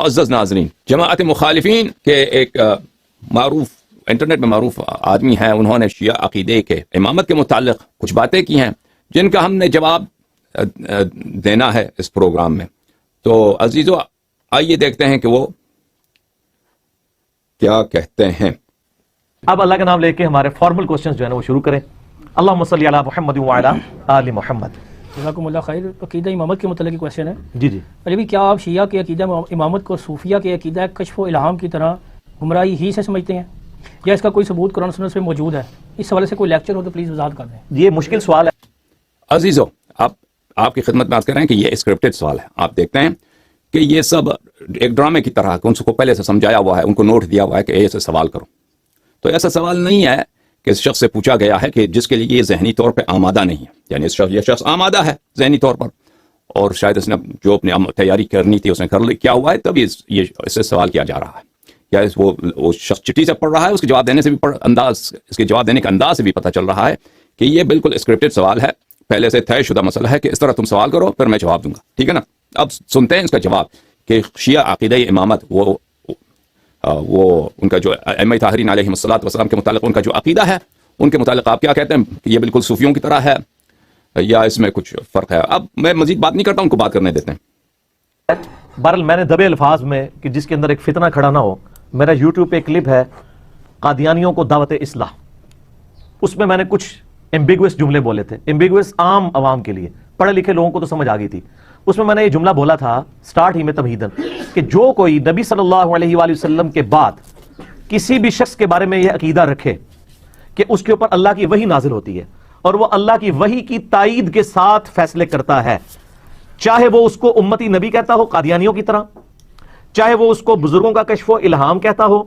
معزز ناظرین، جماعت مخالفین کے ایک معروف انٹرنیٹ میں معروف آدمی ہیں، انہوں نے شیعہ عقیدے کے امامت کے متعلق کچھ باتیں کی ہیں جن کا ہم نے جواب دینا ہے اس پروگرام میں. تو عزیزو آئیے دیکھتے ہیں کہ وہ کیا کہتے ہیں. اب اللہ کا نام لے کے ہمارے فارمل کوسچنز جو ہے نا وہ شروع کریں. اللہم صلی علی محمد وعلی آل محمد. جزاکم اللہ خیر. عقیدہ امامت کے متعلق کویشچن ہے. جی جی. ابھی کیا آپ شیعہ کے عقیدہ امامت کو صوفیہ کے عقیدہ کشف و الہام کی طرح گمراہی ہی سے سمجھتے ہیں، یا اس کا کوئی ثبوت قرآن سنت میں موجود ہے؟ اس حوالے سے کوئی لیکچر ہو تو پلیز وضاحت کر دیں. یہ مشکل سوال ہے عزیزو. آپ کی خدمت میں عرض کر رہے ہیں کہ یہ اسکرپٹڈ سوال ہے. آپ دیکھتے ہیں کہ یہ سب ایک ڈرامے کی طرح ان کو پہلے سے سمجھایا ہوا ہے، ان کو نوٹ دیا ہوا ہے کہ ایسے سوال کرو. تو ایسا سوال نہیں ہے کہ اس شخص سے پوچھا گیا ہے کہ جس کے لیے یہ ذہنی طور پہ آمادہ نہیں ہے. یعنی یہ شخص آمادہ ہے ذہنی طور پر، اور شاید اس نے جو اپنی تیاری کرنی تھی اس نے کر لی، کیا ہوا ہے تب یہ اس سے سوال کیا جا رہا ہے. یا وہ شخص چٹھی سے پڑھ رہا ہے، اس کے جواب دینے سے بھی اس کے جواب دینے کے انداز سے بھی پتہ چل رہا ہے کہ یہ بالکل اسکرپٹڈ سوال ہے، پہلے سے طے شدہ مسئلہ ہے کہ اس طرح تم سوال کرو پھر میں جواب دوں گا. ٹھیک ہے نا. اب سنتے ہیں اس کا جواب کہ شیعہ عقیدہ امامت وہ ان کا جو ائمہ طاہرین علیہم الصلوۃ والسلام کے متعلق ان کا جو عقیدہ ہے، ان کے متعلق آپ کیا کہتے ہیں کہ یہ بالکل صوفیوں کی طرح ہے یا اس میں کچھ فرق ہے؟ اب میں مزید بات نہیں کرتا، ان کو بات کرنے دیتے ہیں. بہرحال میں نے دبے الفاظ میں کہ جس کے اندر ایک فتنہ کھڑا نہ ہو، میرا یوٹیوب پہ ایک کلپ ہے قادیانیوں کو دعوت اصلاح، اس میں نے کچھ ایمبیگوس جملے بولے تھے. ایمبیگوس عام عوام کے لیے، پڑھے لکھے لوگوں کو تو سمجھ آ گئی تھی. اس میں نے یہ جملہ بولا تھا سٹارٹ ہی میں تمہیدن کہ جو کوئی نبی صلی اللہ علیہ وآلہ وسلم کے بعد کسی بھی شخص کے بارے میں یہ عقیدہ رکھے کہ اس کے اوپر اللہ کی وحی نازل ہوتی ہے اور وہ اللہ کی وحی کی تائید کے ساتھ فیصلے کرتا ہے، چاہے وہ اس کو امتی نبی کہتا ہو قادیانیوں کی طرح، چاہے وہ اس کو بزرگوں کا کشف و الہام کہتا ہو،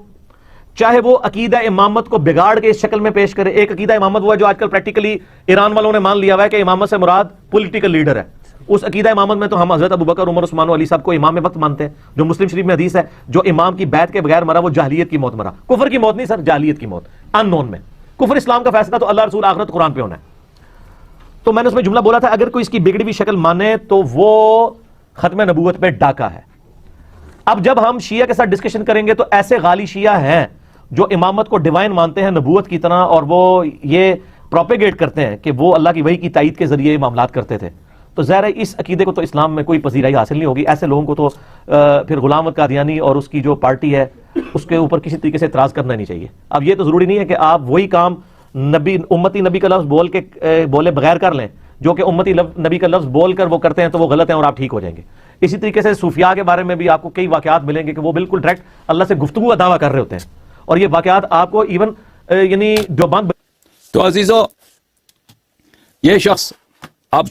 چاہے وہ عقیدہ امامت کو بگاڑ کے اس شکل میں پیش کرے. ایک عقیدہ امامت ہوا جو آج کل پریکٹیکلی ایران والوں نے مان لیا ہوا ہے کہ امامت سے مراد پولیٹیکل لیڈر ہے. اس عقیدہ امامت میں تو ہم حضرت ابوبکر، عمر، عثمان و علی صاحب کو امام وقت مانتے ہیں. جو مسلم شریف میں حدیث ہے جو امام کی بیعت کے بغیر مرا وہ جاہلیت کی موت مرا. کفر کی موت نہیں سر، جاہلیت کی موت، ان نون میں. کفر اسلام کا فیصلہ تو اللہ رسول آخرت قرآن پہ ہونا ہے. تو میں نے اس میں جملہ بولا تھا اگر کوئی اس کی بگڑی ہوئی شکل مانے تو وہ ختم نبوت پہ ڈاکہ ہے. اب جب ہم شیعہ کے ساتھ ڈسکشن کریں گے تو ایسے غالی شیعہ ہیں جو امامت کو ڈیوائن مانتے ہیں نبوت کی طرح، اور وہ یہ پروپیگیٹ کرتے ہیں کہ وہ اللہ کی وحی کی تائید کے ذریعے معاملات کرتے تھے. تو ظاہر ہے اس عقیدے کو تو اسلام میں کوئی پذیرائی حاصل نہیں ہوگی. ایسے لوگوں کو تو پھر غلام احمد قادیانی اور اس کی جو پارٹی ہے اس کے اوپر کسی طریقے سے اعتراض کرنا نہیں چاہیے. اب یہ تو ضروری نہیں ہے کہ آپ وہی کام امتی نبی کا لفظ بولے بغیر کر لیں جو کہ امتی نبی کا لفظ بول کر وہ کرتے ہیں تو وہ غلط ہیں اور آپ ٹھیک ہو جائیں گے. اسی طریقے سے صوفیاء کے بارے میں بھی آپ کو کئی واقعات ملیں گے کہ وہ بالکل ڈائریکٹ اللہ سے گفتگو کا دعویٰ کر رہے ہوتے ہیں، اور یہ واقعات آپ کو ایون یعنی جو بند. تو عزیزو یہ شخص اب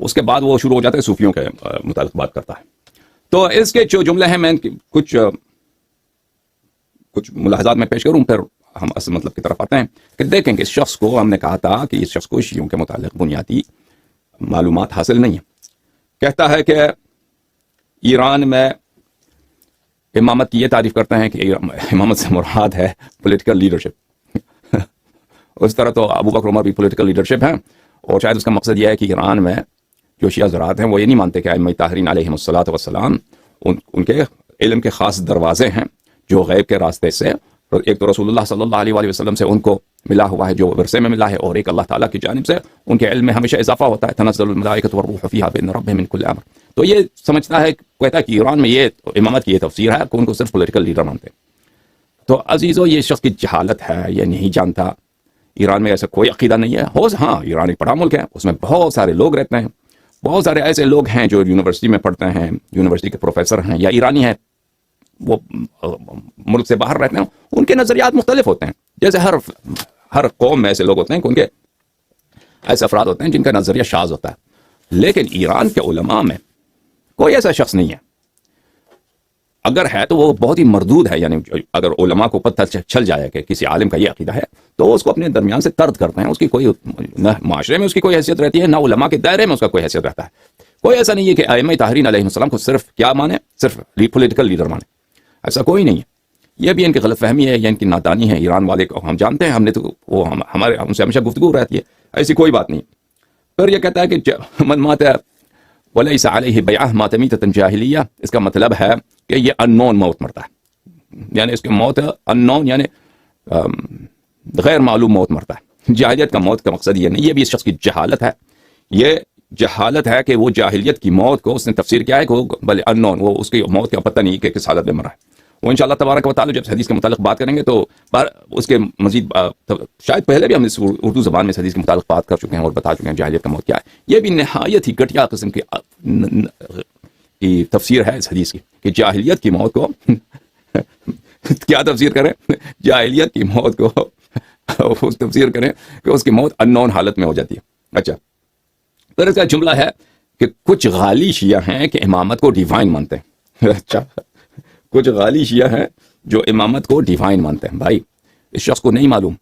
اس کے بعد وہ شروع ہو جاتا ہے صوفیوں کے متعلق بات کرتا ہے. تو اس کے جو جملے ہیں میں کچھ ملاحظات میں پیش کروں، پھر ہم اصل مطلب کی طرف آتے ہیں کہ دیکھیں کہ اس شخص کو ہم نے کہا تھا کہ اس شخص کو شیعوں کے متعلق بنیادی معلومات حاصل نہیں ہے. کہتا ہے کہ ایران میں امامت کی یہ تعریف کرتے ہیں کہ امامت سے مراد ہے پولیٹیکل لیڈرشپ. اس طرح تو ابو بکر عمر بھی پولیٹیکل لیڈرشپ ہیں، اور شاید اس کا مقصد یہ ہے کہ ایران میں جو شیعہ حضرات ہیں وہ یہ نہیں مانتے کہ ائمہ طاہرین علیہم الصلوۃ والسلام ان کے علم کے خاص دروازے ہیں جو غیب کے راستے سے، ایک تو رسول اللہ صلی اللہ علیہ وآلہ وسلم سے ان کو ملا ہوا ہے جو ورثے میں ملا ہے، اور ایک اللہ تعالیٰ کی جانب سے ان کے علم میں ہمیشہ اضافہ ہوتا ہے. تنزل الملائکۃ والروح فیہا بإذن ربہم من کل امر. تو یہ سمجھتا ہے، کہتا ہے کہ ایران میں یہ امامت کی یہ تفسیر ہے کہ ان کو صرف پولیٹیکل لیڈر مانتے ہیں. تو عزیزو یہ شخص کی جہالت ہے، یہ نہیں جانتا ایران میں ایسا کوئی عقیدہ نہیں ہے. ہاں ایران ایک بڑا ملک ہے، اس میں بہت سارے لوگ رہتے ہیں، بہت سارے ایسے لوگ ہیں جو یونیورسٹی میں پڑھتے ہیں، یونیورسٹی کے پروفیسر ہیں یا ایرانی ہیں، وہ ملک سے باہر رہتے ہیں. ان کے نظریات مختلف ہوتے ہیں، جیسے ہر قوم میں ایسے لوگ ہوتے ہیں کہ ان کے ایسے افراد ہوتے ہیں جن کا نظریہ شاذ ہوتا ہے. لیکن ایران کے علماء میں کوئی ایسا شخص نہیں ہے، اگر ہے تو وہ بہت ہی مردود ہے. یعنی اگر علماء کو پتہ چل جائے کہ کسی عالم کا یہ عقیدہ ہے تو اس کو اپنے درمیان سے طرد کرتے ہیں. اس کی کوئی نہ معاشرے میں اس کی کوئی حیثیت رہتی ہے، نہ علماء کے دائرے میں اس کا کوئی حیثیت رہتا ہے. کوئی ایسا نہیں ہے کہ ائمہ طاہرین علیہ السلام کو صرف کیا مانے، صرف پولیٹیکل لیڈر مانے، ایسا کوئی نہیں ہے. یہ بھی ان کی غلط فہمی ہے یا ان کی نادانی ہے. ایران والے کو ہم جانتے ہیں، ہم نے تو وہ ہم سے ہمیشہ گفتگو رہتی ہے، ایسی کوئی بات نہیں. پھر یہ کہتا ہے کہ من مات ولیس علیہ بیعہ ماتمیتۃ جاہلیہ، اس کا مطلب ہے کہ یہ ان نون موت مرتا ہے، یعنی اس کی موت ان نون یعنی غیر معلوم موت مرتا ہے۔ جاہلیت کا موت کا مقصد یہ نہیں، یہ بھی اس شخص کی جہالت ہے، یہ جہالت ہے کہ وہ جاہلیت کی موت کو اس نے تفسیر کیا ہے کہ وہ بھلے ان نون، وہ اس کی موت کا پتہ نہیں کہ کس حالت میں مرا ہے۔ وہ انشاءاللہ تبارک و تعالی جب حدیث کے متعلق بات کریں گے تو اس کے مزید شاید پہلے بھی ہم اس اردو زبان میں اس حدیث کے متعلق بات کر چکے ہیں اور بتا چکے ہیں جاہلیت کا موت کیا ہے۔ یہ بھی نہایت ہی گھٹیا قسم کی تفسیر ہے اس حدیث کی کہ جاہلیت کی موت کو کیا تفسیر کریں، جاہلیت کی موت کو تفسیر کریں کہ اس کی موت ان نون حالت میں ہو جاتی ہے۔ اچھا، پھر اس کا جملہ ہے کہ کچھ غالی شیعہ ہیں کہ امامت کو ڈیوائن مانتے ہیں۔ اچھا، کچھ غالی شیعہ ہیں جو امامت کو ڈیوائن مانتے ہیں۔ بھائی اس شخص کو نہیں معلوم،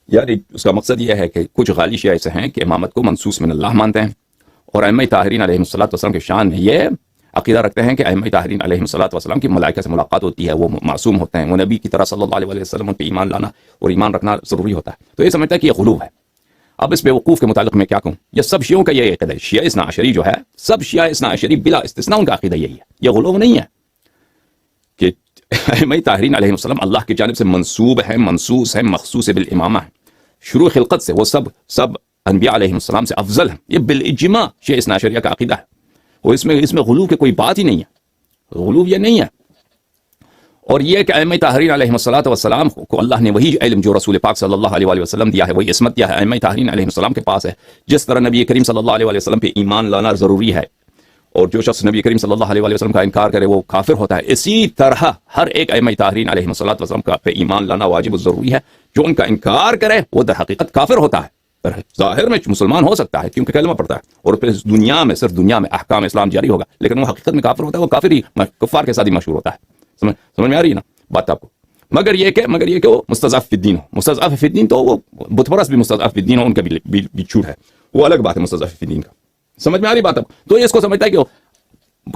یعنی اس کا مقصد یہ ہے کہ کچھ غالی شیعہ ایسے ہیں کہ امامت کو منصوص من اللہ مانتے ہیں، اور ائمہ طاہرین علیہم الصلوۃ والسلام کے شان میں یہ عقیدہ رکھتے ہیں کہ ائمہ طاہرین علیہم الصلوۃ والسلام کی ملائکہ سے ملاقات ہوتی ہے، وہ معصوم ہوتے ہیں، وہ نبی کی طرح صلی اللہ علیہ وسلم ان پہ ایمان لانا اور ایمان رکھنا ضروری ہوتا ہے۔ تو یہ سمجھتا ہے کہ یہ غلو ہے۔ اب اس بیوقوف کے متعلق میں کیا کہوں، یہ سب شیعوں کا یہ عقیدہ ہے، شیعہ اثنا عشری جو ہے، سب شیعہ اثنا عشری بلا استثناء ان کا عقیدہ یہی ہے، یہ غلو نہیں ہے کہ ائمہ طاہرین علیہم السلام اللہ کی جانب سے منسوب ہیں، منصوص ہیں، مخصوص بالامامہ ہیں، شروع خلقت سے وہ سب انبیاء علیہم السلام سے افضل ہیں، یہ بالاجماع شیعہ اثنا عشریہ کا عقیدہ ہے، اور اس میں غلو کی کوئی بات ہی نہیں ہے، غلو یہ نہیں ہے۔ اور یہ کہ ائمہ طاہرین علیہم الصلوۃ والسلام کو اللہ نے وہی علم جو رسول پاک صلی اللہ علیہ وسلم دیا ہے، وہی عصمت دیا ہے، ائمہ طاہرین علیہم السلام کے پاس ہے، جس طرح نبی کریم صلی اللہ علیہ وسلم پہ ایمان لانا ضروری ہے، اور جو شخص نبی کریم صلی اللہ علیہ وسلم کا انکار کرے وہ کافر ہوتا ہے، اسی طرح ہر ایک ائمہ طاہرین علیہم الصلوۃ والسلام کا پہ ایمان لانا واجب و ضروری ہے، جو ان کا انکار کرے وہ در حقیقت کافر ہوتا ہے، ظاہر میں مسلمان ہو سکتا ہے کیونکہ کلمہ پڑھتا ہے، اور پھر دنیا میں صرف دنیا میں احکام اسلام جاری ہوگا، لیکن وہ حقیقت میں کافر ہوتا ہے، وہ کافر ہی کفار کے ساتھ ہی مشہور ہوتا ہے۔ سمجھ میں آ رہی ہے نا بات آپ کو؟ مگر یہ کہ وہ مستضعف فی الدین ہو، مستضعف فی الدین تو وہ بت پرست بھی مستضعف فی الدین ہو، ان کا بھی چھوٹ ہے، وہ الگ بات ہے مستضعف فی الدین کا۔ سمجھ میں آ رہی بات آپ کو؟ تو یہ اس کو سمجھتا ہے کہ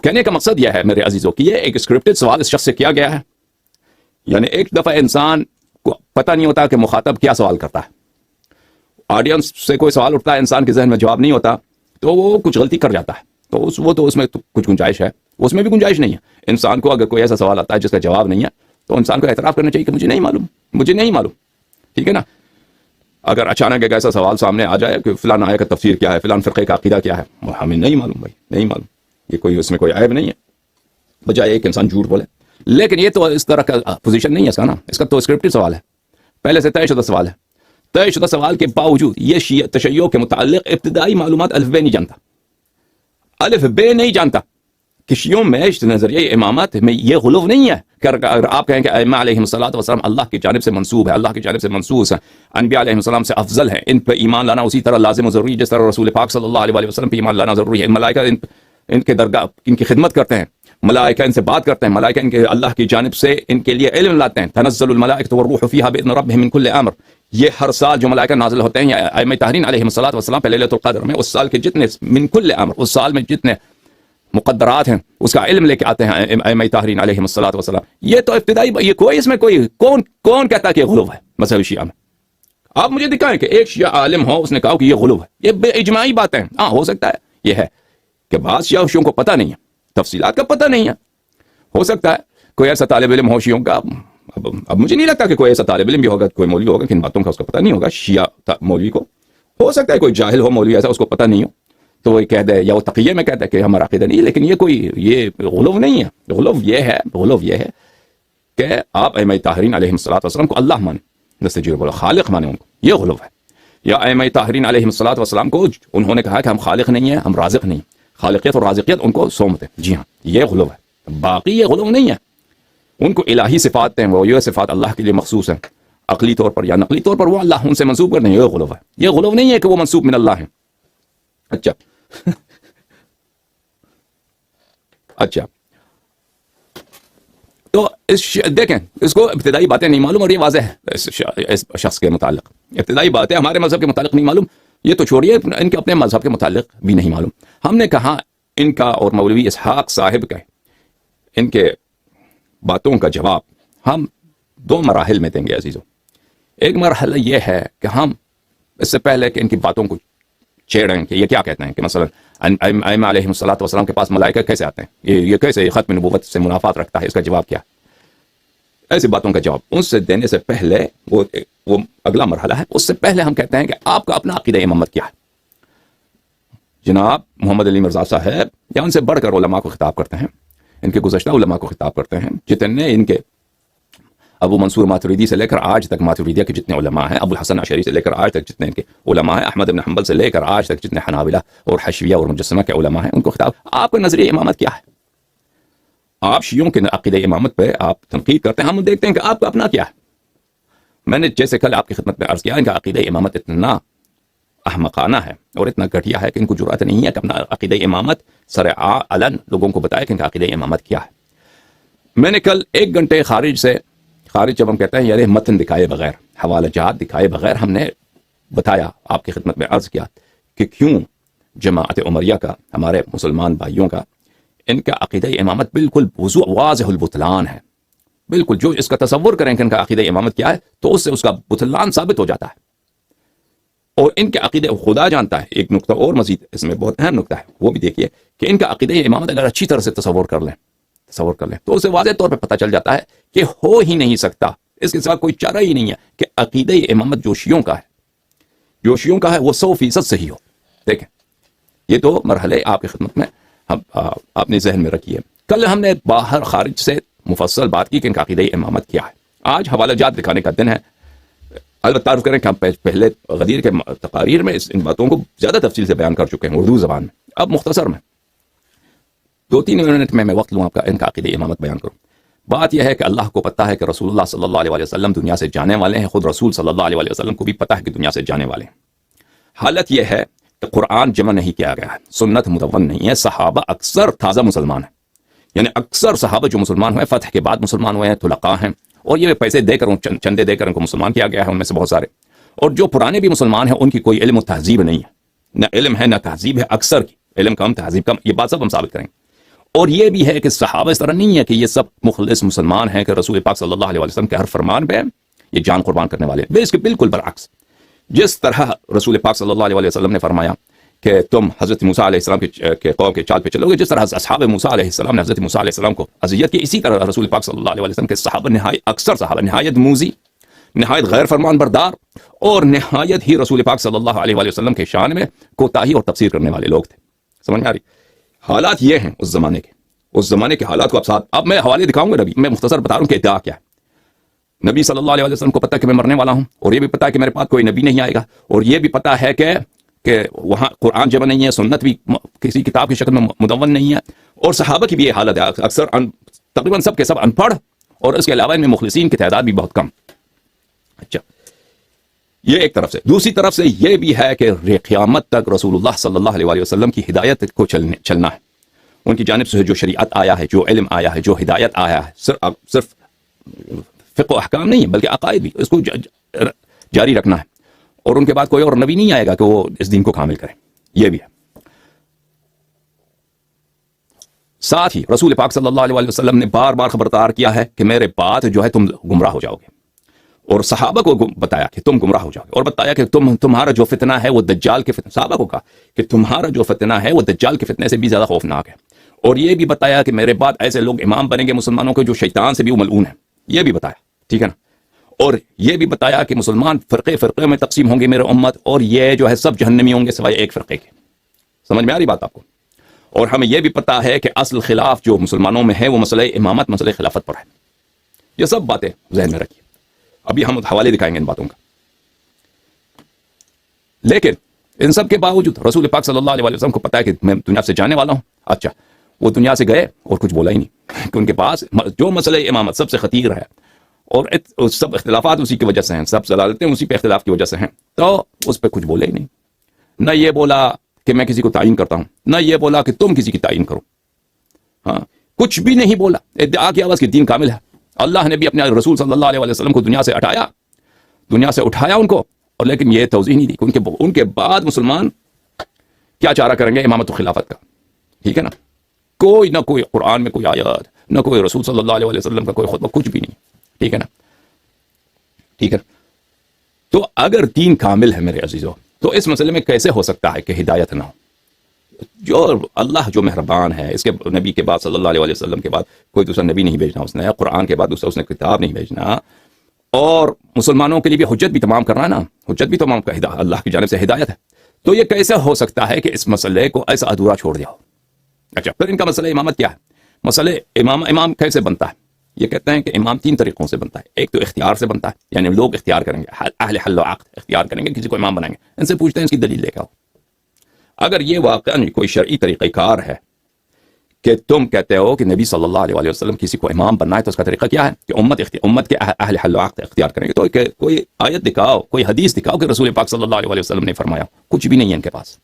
کہنے کا مقصد یہ ہے میرے عزیزوں کہ یہ ایک اسکرپٹڈ سوال اس شخص سے کیا گیا ہے، یعنی ایک دفعہ انسان کو پتہ نہیں ہوتا کہ مخاطب کیا سوال کرتا ہے، آڈینس سے کوئی سوال اٹھتا ہے، انسان کے ذہن میں جواب نہیں ہوتا تو وہ کچھ غلطی کر جاتا ہے، تو اس میں کچھ گنجائش ہے، اس میں بھی گنجائش نہیں ہے۔ انسان کو اگر کوئی ایسا سوال آتا ہے جس کا جواب نہیں ہے تو انسان کو اعتراف کرنا چاہیے کہ مجھے نہیں معلوم، ٹھیک ہے نا؟ اگر اچانک ایک ایسا سوال سامنے آ جائے کہ فلاں آیت کا تفسیر کیا ہے، فلاں فرقے کا عقیدہ کیا ہے، ہمیں نہیں معلوم، بھائی نہیں معلوم، یہ اس میں کوئی عیب نہیں ہے، بجائے ایک انسان جھوٹ بولے۔ لیکن یہ تو اس طرح کا پوزیشن نہیں ہے اس کا نا، اس کا تو اسکرپٹڈ سوال ہے، پہلے سے طے شدہ سوال ہے، طے شدہ سوال کے باوجود یہ تشیع کے متعلق ابتدائی معلومات الف بے نہیں جانتا کہ شیعوں میں نظریہ امامت میں یہ غلو نہیں ہے کہ اگر آپ کہیں کہ ائمہ علیہم الصلوۃ والسلام اللہ کی جانب سے منسوب ہے، اللہ کی جانب سے منصوص ہے، انبیاء علیہم السلام سے افضل ہے، ان پہ ایمان لانا اسی طرح لازم و ضروری ہے جس طرح رسول پاک صلی اللہ علیہ وسلم پہ ایمان لانا ضروری ہے، ملائکہ ان کے درگاہ ان کی خدمت کرتے ہیں، ملائکہ ان سے بات کرتے ہیں، ملائکہ ان کے اللہ کی جانب سے ان کے لیے علم لاتے ہیں، تنزل الملائکۃ والروح فیہا باذن ربہم من کل امر، یہ ہر سال جو ملائکہ نازل ہوتے ہیں ائمہ طاہرین علیہم الصلوۃ والسلام پہ لیلۃ القدر میں، اس سال کے جتنے من کل امر، اس سال میں جتنے مقدرات ہیں اس کا علم لے کے آتے ہیں ائمہ طاہرین علیہم الصلوۃ والسلام۔ یہ تو ابتدائی، یہ کوئی اس میں کوئی کون کہتا کہ یہ غلو ہے مذہب شیعہ میں؟ آپ مجھے دکھائیں کہ ایک شیعہ عالم ہو اس نے کہا کہ یہ غلو ہے، یہ بے اجماعی باتیں ہیں۔ ہاں ہو سکتا ہے یہ ہے کہ بعض شیعوں کو پتہ نہیں ہے، تفصیلات کا پتہ نہیں ہے، ہو سکتا ہے کوئی ایسا طالب علم ہو شیعوں کا، اب مجھے نہیں لگتا کہ کوئی ایسا طالب علم بھی ہوگا، کوئی مولوی ہوگا کہ ان باتوں کا اس کو پتہ نہیں ہوگا، شیعہ مولوی کو ہو سکتا ہے کوئی جاہل ہو مولوی ایسا اس کو پتہ نہیں ہو تو وہ کہہ دے، یا وہ تقیہ میں کہتا ہے کہ ہمارا عقیدہ نہیں ہے، لیکن یہ غلو نہیں ہے، غلو یہ ہے کہ آپ ائمہ طاہرین علیہم الصلوۃ والسلام کو اللہ مانیں، نستجیب بولا خالق مانیں ان کو، یہ غلو ہے۔ یا ائمہ طاہرین علیہم الصلوۃ والسلام کو انہوں نے کہا کہ ہم خالق نہیں ہیں، ہم رازق نہیں، خالقیت اور رازقیت ان کو سونپتے ہیں، جی ہاں یہ غلو ہے، باقی یہ غلو نہیں ہے۔ ان کو الہی صفات ہیں، وہ یہ صفات اللہ کے لیے مخصوص ہیں، عقلی طور پر یا نقلی طور پر وہ اللہ ان سے منسوب کرتے ہیں، یہ غلو ہے۔ یہ غلو نہیں ہے کہ وہ منسوب من اللہ ہیں۔ اچھا تو دیکھیں اس کو ابتدائی باتیں نہیں معلوم، اور یہ واضح ہے اس شخص کے متعلق ابتدائی باتیں ہمارے مذہب کے متعلق نہیں معلوم، یہ تو چھوڑیے ان کے اپنے مذہب کے متعلق بھی نہیں معلوم۔ ہم نے کہا ان کا اور مولوی اسحاق صاحب کا ان کے باتوں کا جواب ہم دو مراحل میں دیں گے عزیزوں۔ ایک مرحلہ یہ ہے کہ ہم اس سے پہلے کہ ان کی باتوں کو چھیڑیں کہ یہ کیا کہتے ہیں کہ مثلا ائمہ علیہم الصلوۃ والسلام کے پاس ملائکہ کیسے آتے ہیں، یہ کیسے ختم نبوت سے منافات رکھتا ہے، اس کا جواب کیا؟ ایسی باتوں کا جواب اس سے دینے سے پہلے وہ اگلا مرحلہ ہے، اس سے پہلے ہم کہتے ہیں کہ آپ کا اپنا عقیدہ امامت کیا ہے۔ جناب محمد علی مرزا صاحب یا ان سے بڑھ کر علماء کو خطاب کرتے ہیں، ان کے گزشتہ علماء کو خطاب کرتے ہیں، جتنے ان کے ابو منصور ماتریدی سے لے کر آج تک ماتریدیہ کے جتنے علماء ہیں، ابو الحسن اشعری سے لے کر آج تک جتنے ان کے علماء ہیں، احمد بن حنبل سے لے کر آج تک جتنے حنابلہ اور حشویہ اور مجسمہ کے علماء ہیں، ان کو خطاب، آپ کا نظریہ امامت کیا ہے؟ آپ شیعوں کے عقیدہ امامت پہ آپ تنقید کرتے ہیں، ہم دیکھتے ہیں کہ آپ کا اپنا کیا ہے۔ میں نے جیسے کل آپ کی خدمت میں عرض کیا، ان کا عقیدہ امامت اتنا احمقانہ ہے اور اتنا گھٹیا ہے کہ ان کو جرأت نہیں ہے کہ اپنا عقیدہ امامت سر علن لوگوں کو بتائے کہ ان کا عقیدہ امامت کیا ہے۔ میں نے کل 1 گھنٹے خارج جب ہم کہتے ہیں یعنی متن دکھائے بغیر، حوالہ جات دکھائے بغیر، ہم نے بتایا، آپ کی خدمت میں عرض کیا کہ کیوں جماعت عمریہ کا، ہمارے مسلمان بھائیوں کا، ان کا عقیدہ امامت بالکل واضح البطلان ہے۔ بالکل جو اس کا تصور کریں کہ ان کا عقیدہ امامت کیا ہے تو اس سے اس کا بطلان ثابت ہو جاتا ہے۔ اور ان کے عقیدہ خدا جانتا ہے، ایک نقطہ اور مزید اس میں بہت اہم نقطہ ہے، وہ بھی دیکھیے کہ ان کا عقیدہ امامت اگر اچھی طرح سے تصور کر لیں تو اسے واضح طور پہ پتہ چل جاتا ہے کہ ہو ہی نہیں سکتا، اس کے سوا کوئی چارہ ہی نہیں ہے کہ عقیدہ امامت جو شیعوں کا ہے وہ 100% صحیح ہو۔ دیکھیں یہ تو مرحلے آپ کی خدمت میں ہم اپنے ذہن میں رکھیے۔ کل ہم نے باہر خارج سے مفصل بات کی کہ ان کا عقیدہ امامت کیا ہے۔ آج حوالہ جات دکھانے کا دن ہے۔ البتہ عرض کریں کہ ہم پہلے غدیر کے تقاریر میں ان باتوں کو زیادہ تفصیل سے بیان کر چکے ہیں اردو زبان میں۔ اب مختصر میں 2-3 منٹ میں وقت لوں آپ کا ان کا عقیدہ امامت بیان کروں۔ بات یہ ہے کہ اللہ کو پتہ ہے کہ رسول اللہ صلی اللہ علیہ وسلم دنیا سے جانے والے ہیں، خود رسول صلی اللہ علیہ وسلم کو بھی پتہ ہے کہ دنیا سے جانے والے ہیں۔ حالت یہ ہے کہ قرآن جمع نہیں کیا گیا ہے، سنت مدون نہیں ہے، صحابہ اکثر تازہ مسلمان ہیں، یعنی اکثر صحابہ جو مسلمان ہوئے فتح کے بعد مسلمان ہوئے ہیں، طلقاء ہیں، اور یہ پیسے دے کر چندے دے کر ان کو مسلمان کیا گیا ہے ان میں سے بہت سارے۔ اور جو پرانے بھی مسلمان ہیں ان کی کوئی علم و تہذیب نہیں ہے، نہ علم ہے نہ تہذیب ہے، اکثر کی علم کم تہذیب کم، یہ بات سب ہم ثابت کریں گے۔ اور یہ بھی ہے کہ صحابہ اس طرح نہیں ہے کہ یہ سب مخلص مسلمان ہیں کہ رسول پاک صلی اللہ علیہ وسلم کے ہر فرمان پہ یہ جان قربان کرنے والے ہیں، اس کے بالکل برعکس۔ جس طرح رسول پاک صلی اللہ علیہ وسلم نے فرمایا کہ تم حضرت موسیٰ علیہ السلام کے قوم کے چال پہ چلو گے، جس طرح اصحاب موسیٰ علیہ السلام نے حضرت موسیٰ علیہ السلام کو اذیت کی، اسی طرح رسول پاک صلی اللہ علیہ وسلم کے صحابہ اکثر صحابہ نہایت موذی، نہایت غیر فرمان بردار اور نہایت ہی رسول پاک صلی اللہ علیہ وسلم کے شان میں کوتاہی اور تقصیر کرنے والے لوگ تھے۔ سمجھ میں آ رہی؟ حالات یہ ہیں اس زمانے کے حالات کو اب میں حوالے دکھاؤں گا نبی، میں مختصر بتا رہا ہوں کہ ادعا کیا ہے۔ نبی صلی اللہ علیہ وسلم کو پتہ کہ میں مرنے والا ہوں، اور یہ بھی پتہ ہے کہ میرے پاس کوئی نبی نہیں آئے گا، اور یہ بھی پتہ ہے کہ وہاں قرآن جمع نہیں ہے، سنت بھی کسی کتاب کی شکل میں مدون نہیں ہے، اور صحابہ کی بھی یہ حالت ہے، اکثر تقریباً سب کے سب ان پڑھ، اور اس کے علاوہ ان میں مخلصین کی تعداد بھی بہت کم۔ اچھا، یہ ایک طرف سے۔ دوسری طرف سے یہ بھی ہے کہ قیامت تک رسول اللہ صلی اللہ علیہ وسلم کی ہدایت کو چلنا ہے، ان کی جانب سے جو شریعت آیا ہے، جو علم آیا ہے، جو ہدایت آیا ہے، صرف فقہ و احکام نہیں ہے بلکہ عقائد بھی، اس کو جاری رکھنا ہے، اور ان کے بعد کوئی اور نبی نہیں آئے گا کہ وہ اس دین کو کامل کرے، یہ بھی ہے۔ ساتھ ہی رسول پاک صلی اللہ علیہ وسلم نے بار بار خبردار کیا ہے کہ میرے بعد جو ہے تم گمراہ ہو جاؤ گے، اور صحابہ کو بتایا کہ تم گمراہ ہو جاؤ گے، اور بتایا کہ تمہارا جو فتنہ ہے وہ دجال کے فتنہ، صحابہ کو کہا کہ تمہارا جو فتنہ ہے وہ دجال کے فتنے سے بھی زیادہ خوفناک ہے، اور یہ بھی بتایا کہ میرے بعد ایسے لوگ امام بنیں گے مسلمانوں کے جو شیطان سے بھی ملعون ہیں، یہ بھی بتایا، ٹھیک ہے نا۔ اور یہ بھی بتایا کہ مسلمان فرقے میں تقسیم ہوں گے میرے امت، اور یہ جو ہے سب جہنمی ہوں گے سوائے ایک فرقے کے۔ سمجھ میں آ رہی بات آپ کو؟ اور ہمیں یہ بھی پتا ہے کہ اصل خلاف جو مسلمانوں میں ہے وہ مسئلہ امامت، مسئلہ خلافت پر ہے۔ یہ سب باتیں ذہن میں رکھیے، ابھی ہم حوالے دکھائیں گے ان باتوں کا۔ لیکن ان سب کے باوجود رسول پاک صلی اللہ علیہ وسلم کو پتا ہے کہ میں دنیا سے جانے والا ہوں۔ اچھا، وہ دنیا سے گئے اور کچھ بولا ہی نہیں، کہ ان کے پاس جو مسئلہ امامت سب سے خطیر ہے، اور سب اختلافات اسی کی وجہ سے ہیں، سب ضلالتیں اسی پہ اختلاف کی وجہ سے ہیں، تو اس پہ کچھ بولے ہی نہیں۔ نہ یہ بولا کہ میں کسی کو تعین کرتا ہوں، نہ یہ بولا کہ تم کسی کی تعین کرو، ہاں کچھ بھی نہیں بولا۔ ادعا کی آواز کی دین کامل ہے۔ اللہ نے بھی اپنے رسول صلی اللہ علیہ وسلم کو دنیا سے اٹھایا ان کو، اور لیکن یہ توضیح نہیں دی کہ ان کے بعد مسلمان کیا چارہ کریں گے امامت و خلافت کا، ٹھیک ہے نا۔ کوئی نہ کوئی قرآن میں کوئی آیات، نہ کوئی رسول صلی اللہ علیہ وسلم کا کوئی خطبہ، کچھ بھی نہیں، ٹھیک ہے نا، ٹھیک ہے۔ تو اگر دین کامل ہے میرے عزیزو، تو اس مسئلے میں کیسے ہو سکتا ہے کہ ہدایت نہ ہو؟ جو اللہ جو مہربان ہے، اس کے نبی کے بعد صلی اللہ علیہ وسلم کے بعد کوئی دوسرا نبی نہیں بھیجنا اس نے، قرآن کے بعد دوسرا اس نے کتاب نہیں بھیجنا، اور مسلمانوں کے لیے بھی حجت بھی تمام کرنا ہے نا، حجت بھی تمام کا اللہ کی جانب سے ہدایت ہے، تو یہ کیسے ہو سکتا ہے کہ اس مسئلے کو ایسا ادھورا چھوڑ دیا ہو؟ اچھا، پھر ان کا مسئلہ امامت کیا ہے؟ مسئلہ امام کیسے بنتا ہے؟ یہ کہتے ہیں کہ امام 3 طریقوں سے بنتا ہے. ایک تو اختیار سے بنتا ہے، یعنی لوگ اختیار کریں گے، اہل حل و عقد اختیار کریں گے، کسی کو امام بنائیں گے، ان سے پوچھتے ہیں اس کی دلیل لے کے آؤ. اگر یہ واقعا کوئی شرعی طریقہ کار ہے کہ تم کہتے ہو کہ نبی صلی اللہ علیہ وسلم کسی کو امام بننا ہے، تو اس کا طریقہ کیا ہے کہ امت کے اہل حل و عقد اختیار کریں گے. تو کوئی آیت دکھاؤ، کوئی حدیث دکھاؤ کہ رسول پاک صلی اللہ علیہ وسلم نے فرمایا. کچھ بھی نہیں ہے ان کے پاس.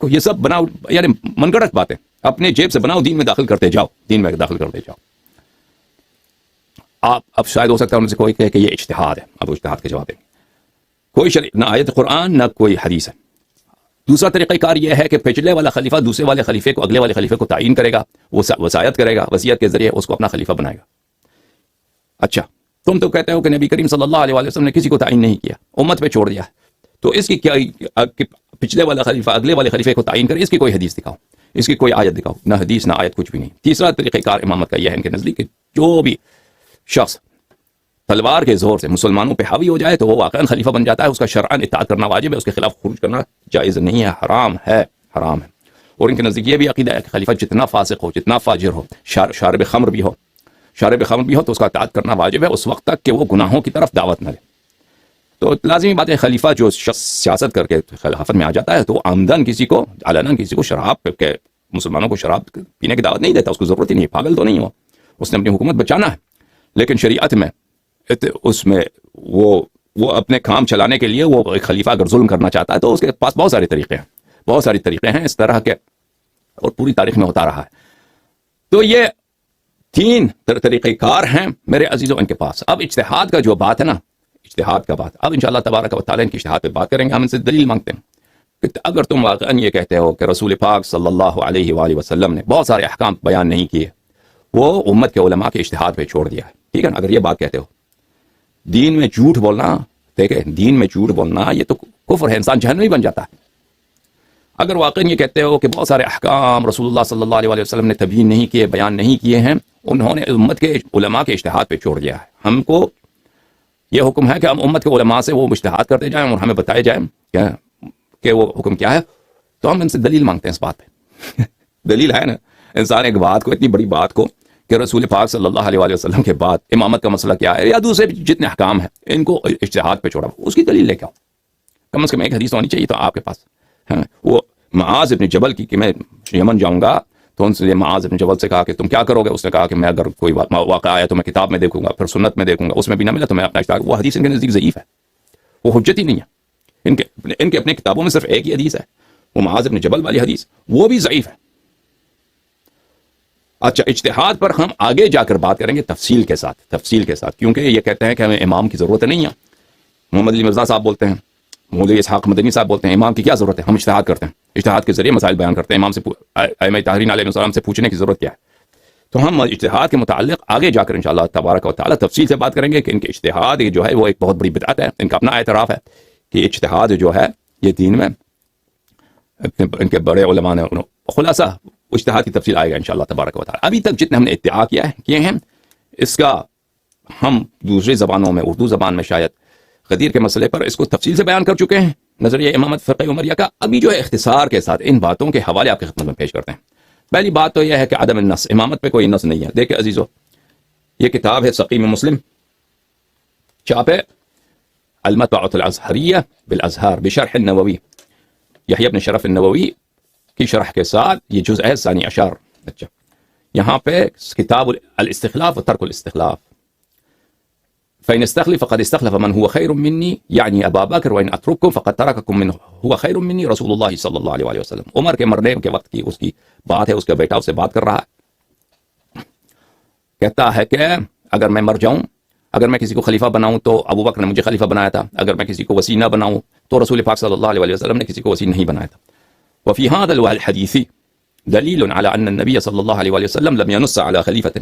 یہ سب بناؤ، یعنی من گھڑت باتیں اپنے جیب سے بناؤ، دین میں داخل کرتے جاؤ، دین میں داخل کرتے جاؤ. آپ اب شاید ہو سکتا ہے ان سے کوئی کہے کہ یہ اجتہاد ہے. اب اجتہاد کے جواب دیں گے. کوئی نہ آیت قرآن نہ کوئی حدیث ہے. دوسرا طریقہ کار یہ ہے کہ پچھلے والا خلیفہ دوسرے والے خلیفے کو، اگلے والے خلیفے کو تعین کرے گا، وصایت کرے گا، وصیت کے ذریعے اس کو اپنا خلیفہ بنائے گا. اچھا، تم تو کہتے ہو کہ نبی کریم صلی اللہ علیہ وسلم نے کسی کو تعین نہیں کیا، امت پہ چھوڑ دیا، تو اس کی کیا پچھلے والا خلیفہ اگلے والے خلیفے کو تعین کرے؟ اس کی کوئی حدیث دکھاؤ، اس کی کوئی آیت دکھاؤ. نہ حدیث نہ آیت، کچھ بھی نہیں. تیسرا طریقہ کار امامت کا یہ ہے ان کے نزدیک کہ جو بھی شخص تلوار کے زور سے مسلمانوں پہ حاوی ہو جائے تو وہ واقعا خلیفہ بن جاتا ہے. اس کا شرعاً اطاعت کرنا واجب ہے، اس کے خلاف خروج کرنا جائز نہیں ہے، حرام ہے، حرام ہے. اور ان کے نزدیک یہ بھی عقیدہ ہے کہ خلیفہ جتنا فاسق ہو، جتنا فاجر ہو، شارب خمر بھی ہو، تو اس کا اطاعت کرنا واجب ہے اس وقت تک کہ وہ گناہوں کی طرف دعوت نہ لے. تو لازمی بات ہے، خلیفہ جو شخص سیاست کر کے خلافت میں آ جاتا ہے تو عمدن کسی کو علناً کسی کو شراب کے، مسلمانوں کو شراب پینے کی دعوت نہیں دیتا. اس کو ضرورت ہی نہیں ہے، پاگل تو نہیں ہو، اس نے اپنی حکومت بچانا ہے. لیکن شریعت میں اس میں وہ اپنے کام چلانے کے لیے وہ ایک خلیفہ اگر ظلم کرنا چاہتا ہے تو اس کے پاس بہت سارے طریقے ہیں اس طرح کے، اور پوری تاریخ میں ہوتا رہا ہے. تو یہ 3 طریقہ کار ہیں میرے عزیزوں ان کے پاس. اب اجتہاد کا جو بات ہے نا، اجتہاد کا بات، اب انشاءاللہ تبارک و تعالیٰ ان کی اجتہاد پہ بات کریں گے. ہم ان سے دلیل مانگتے ہیں کہ اگر تم واقعا یہ کہتے ہو کہ رسول پاک صلی اللہ علیہ وآلہ وسلم نے بہت سارے احکام بیان نہیں کیے، وہ امت کے علماء کے اجتہاد پہ چھوڑ دیا ہے، ٹھیک ہے نا؟ اگر یہ بات کہتے ہو، دین میں جھوٹ بولنا، دیکھیں دین میں جھوٹ بولنا یہ تو کفر ہے، انسان جہنمی بن جاتا ہے. اگر واقعا یہ کہتے ہو کہ بہت سارے احکام رسول اللہ صلی اللہ علیہ وسلم نے تبیین نہیں کیے، بیان نہیں کیے ہیں، انہوں نے امت کے علماء کے اجتہاد پہ چھوڑ دیا ہے، ہم کو یہ حکم ہے کہ ہم امت کے علماء سے وہ اجتہاد کرتے جائیں اور ہمیں بتائے جائیں کہ وہ حکم کیا ہے. تو ہم ان سے دلیل مانگتے ہیں اس بات پہ. دلیل ہے نا؟ انسان ایک بات کو، اتنی بڑی بات کو کہ رسول پاک صلی اللہ علیہ وسلم کے بعد امامت کا مسئلہ کیا ہے یا دوسرے جتنے احکام ہیں ان کو اجتہاد پہ چھوڑا، اس کی دلیل لے کے آؤ. کم از کم ایک حدیث ہونی چاہیے تو آپ کے پاس. وہ معاذ ابن جبل کی کہ میں یمن جاؤں گا تو ان سے معاذ ابن جبل سے کہا کہ تم کیا کرو گے؟ اس نے کہا کہ میں اگر کوئی واقعہ آیا تو میں کتاب میں دیکھوں گا، پھر سنت میں دیکھوں گا، اس میں بھی نہ ملا تو میں اپنا اجتہاد. وہ حدیث ان کے نزدیک ضعیف ہے، وہ حجت ہی نہیں ہے. ان کے اپنے کتابوں میں صرف ایک ہی حدیث ہے، وہ معاذ ابن جبل والی حدیث، وہ بھی ضعیف ہے. اچھا، اجتہاد پر ہم آگے جا کر بات کریں گے تفصیل کے ساتھ، کیونکہ یہ کہتے ہیں کہ ہمیں امام کی ضرورت نہیں ہے. محمد علی مرزا صاحب بولتے ہیں، مولوی اسحاق مدنی صاحب بولتے ہیں امام کی کیا ضرورت ہے، ہم اجتہاد کرتے ہیں، اجتہاد کے ذریعے مسائل بیان کرتے ہیں، امام سے ائمہ طاہرین علیہ السلام سے پوچھنے کی ضرورت کیا ہے. تو ہم اجتہاد کے متعلق آگے جا کر انشاءاللہ تبارک و تعالی تفصیل سے بات کریں گے کہ ان کے اجتہاد جو ہے وہ ایک بہت بڑی بدعت ہے. ان کا اپنا اعتراف ہے کہ اجتہاد جو ہے یہ دین میں ان کے بڑے علماء نے خلاصہ اجتہاد کی تفصیل آئے گا انشاءاللہ تبارک و تعالی. ابھی تک جتنے ہم نے ادعا کیے ہیں اس کا ہم دوسری زبانوں میں، اردو زبان میں شاید غدیر کے مسئلے پر اس کو تفصیل سے بیان کر چکے ہیں، نظریہ امامت فرقہ عمریہ کا. ابھی جو ہے اختصار کے ساتھ ان باتوں کے حوالے آپ کی خدمت میں پیش کرتے ہیں. پہلی بات تو یہ ہے کہ عدم النص، امامت پہ کوئی نص نہیں ہے. دیکھیں عزیزو، یہ کتاب ہے سقیم مسلم، چھاپ ہے المطبعۃ الازہریہ بالازہار بشرح النووی، یحییٰ بن شرف النووی کی شرح کے ساتھ، یہ جزء ہے ثانی عشر. اچھا، یہاں پہ کتاب الاستخلاف و ترک الاستخلاف، فإن استخلف فقد استخلف من هو خير مني يعني أبا بكر وإن أترككم فقد ترككم من هو خير مني رسول الله صلی اللہ علیہ وسلم. عمر کے مرنے کے وقت کی اس کی بات ہے، اس کا بیٹا اس سے بات کر رہا ہے، کہتا ہے کہ اگر میں مر جاؤں، اگر میں کسی کو خلیفہ بناؤں تو ابو بکر نے مجھے خلیفہ بنایا تھا، اگر میں کسی کو وصی نہ بناؤں تو رسول پاک صلی اللہ علیہ وسلم نے کسی کو وصی نہیں بنایا تھا. وفي هذا الحديث دلیل على ان النبي صلی اللہ علیہ وسلم لم ينص على خلیفۃ.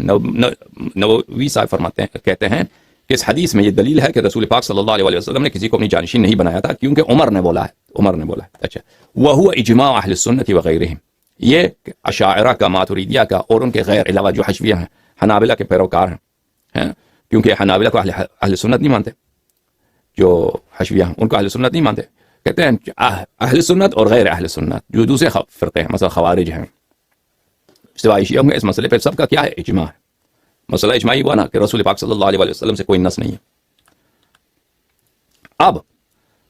نووی صاحب فرماتے ہیں، کہتے ہیں کہ اس حدیث میں یہ دلیل ہے کہ رسول پاک صلی اللہ علیہ وسلم نے کسی کو اپنی جانشین نہیں بنایا تھا کیونکہ عمر نے بولا ہے اچھا وہو اجماع اہل السنت وغیرہم، یہ اشاعرہ کا، ماتریدیہ کا اور ان کے غیر علاوہ جو حشویہ ہیں، حنابلہ کے پیروکار ہیں، کیونکہ حنابلہ کو اہل سنت نہیں مانتے، جو حشویہ ہیں ان کو اہل سنت نہیں مانتے، کہتے ہیں اہل سنت اور غیر اہل سنت جو دوسرے فرقے ہیں، مثلا خوارج ہیں، سوائے شیعوں کے، اس مسئلے پہ سب کا کیا ہے؟ اجماع ہے۔ مسئلہ اجماعی ہوا نا کہ رسول پاک صلی اللہ علیہ وسلم سے کوئی نص نہیں ہے۔ اب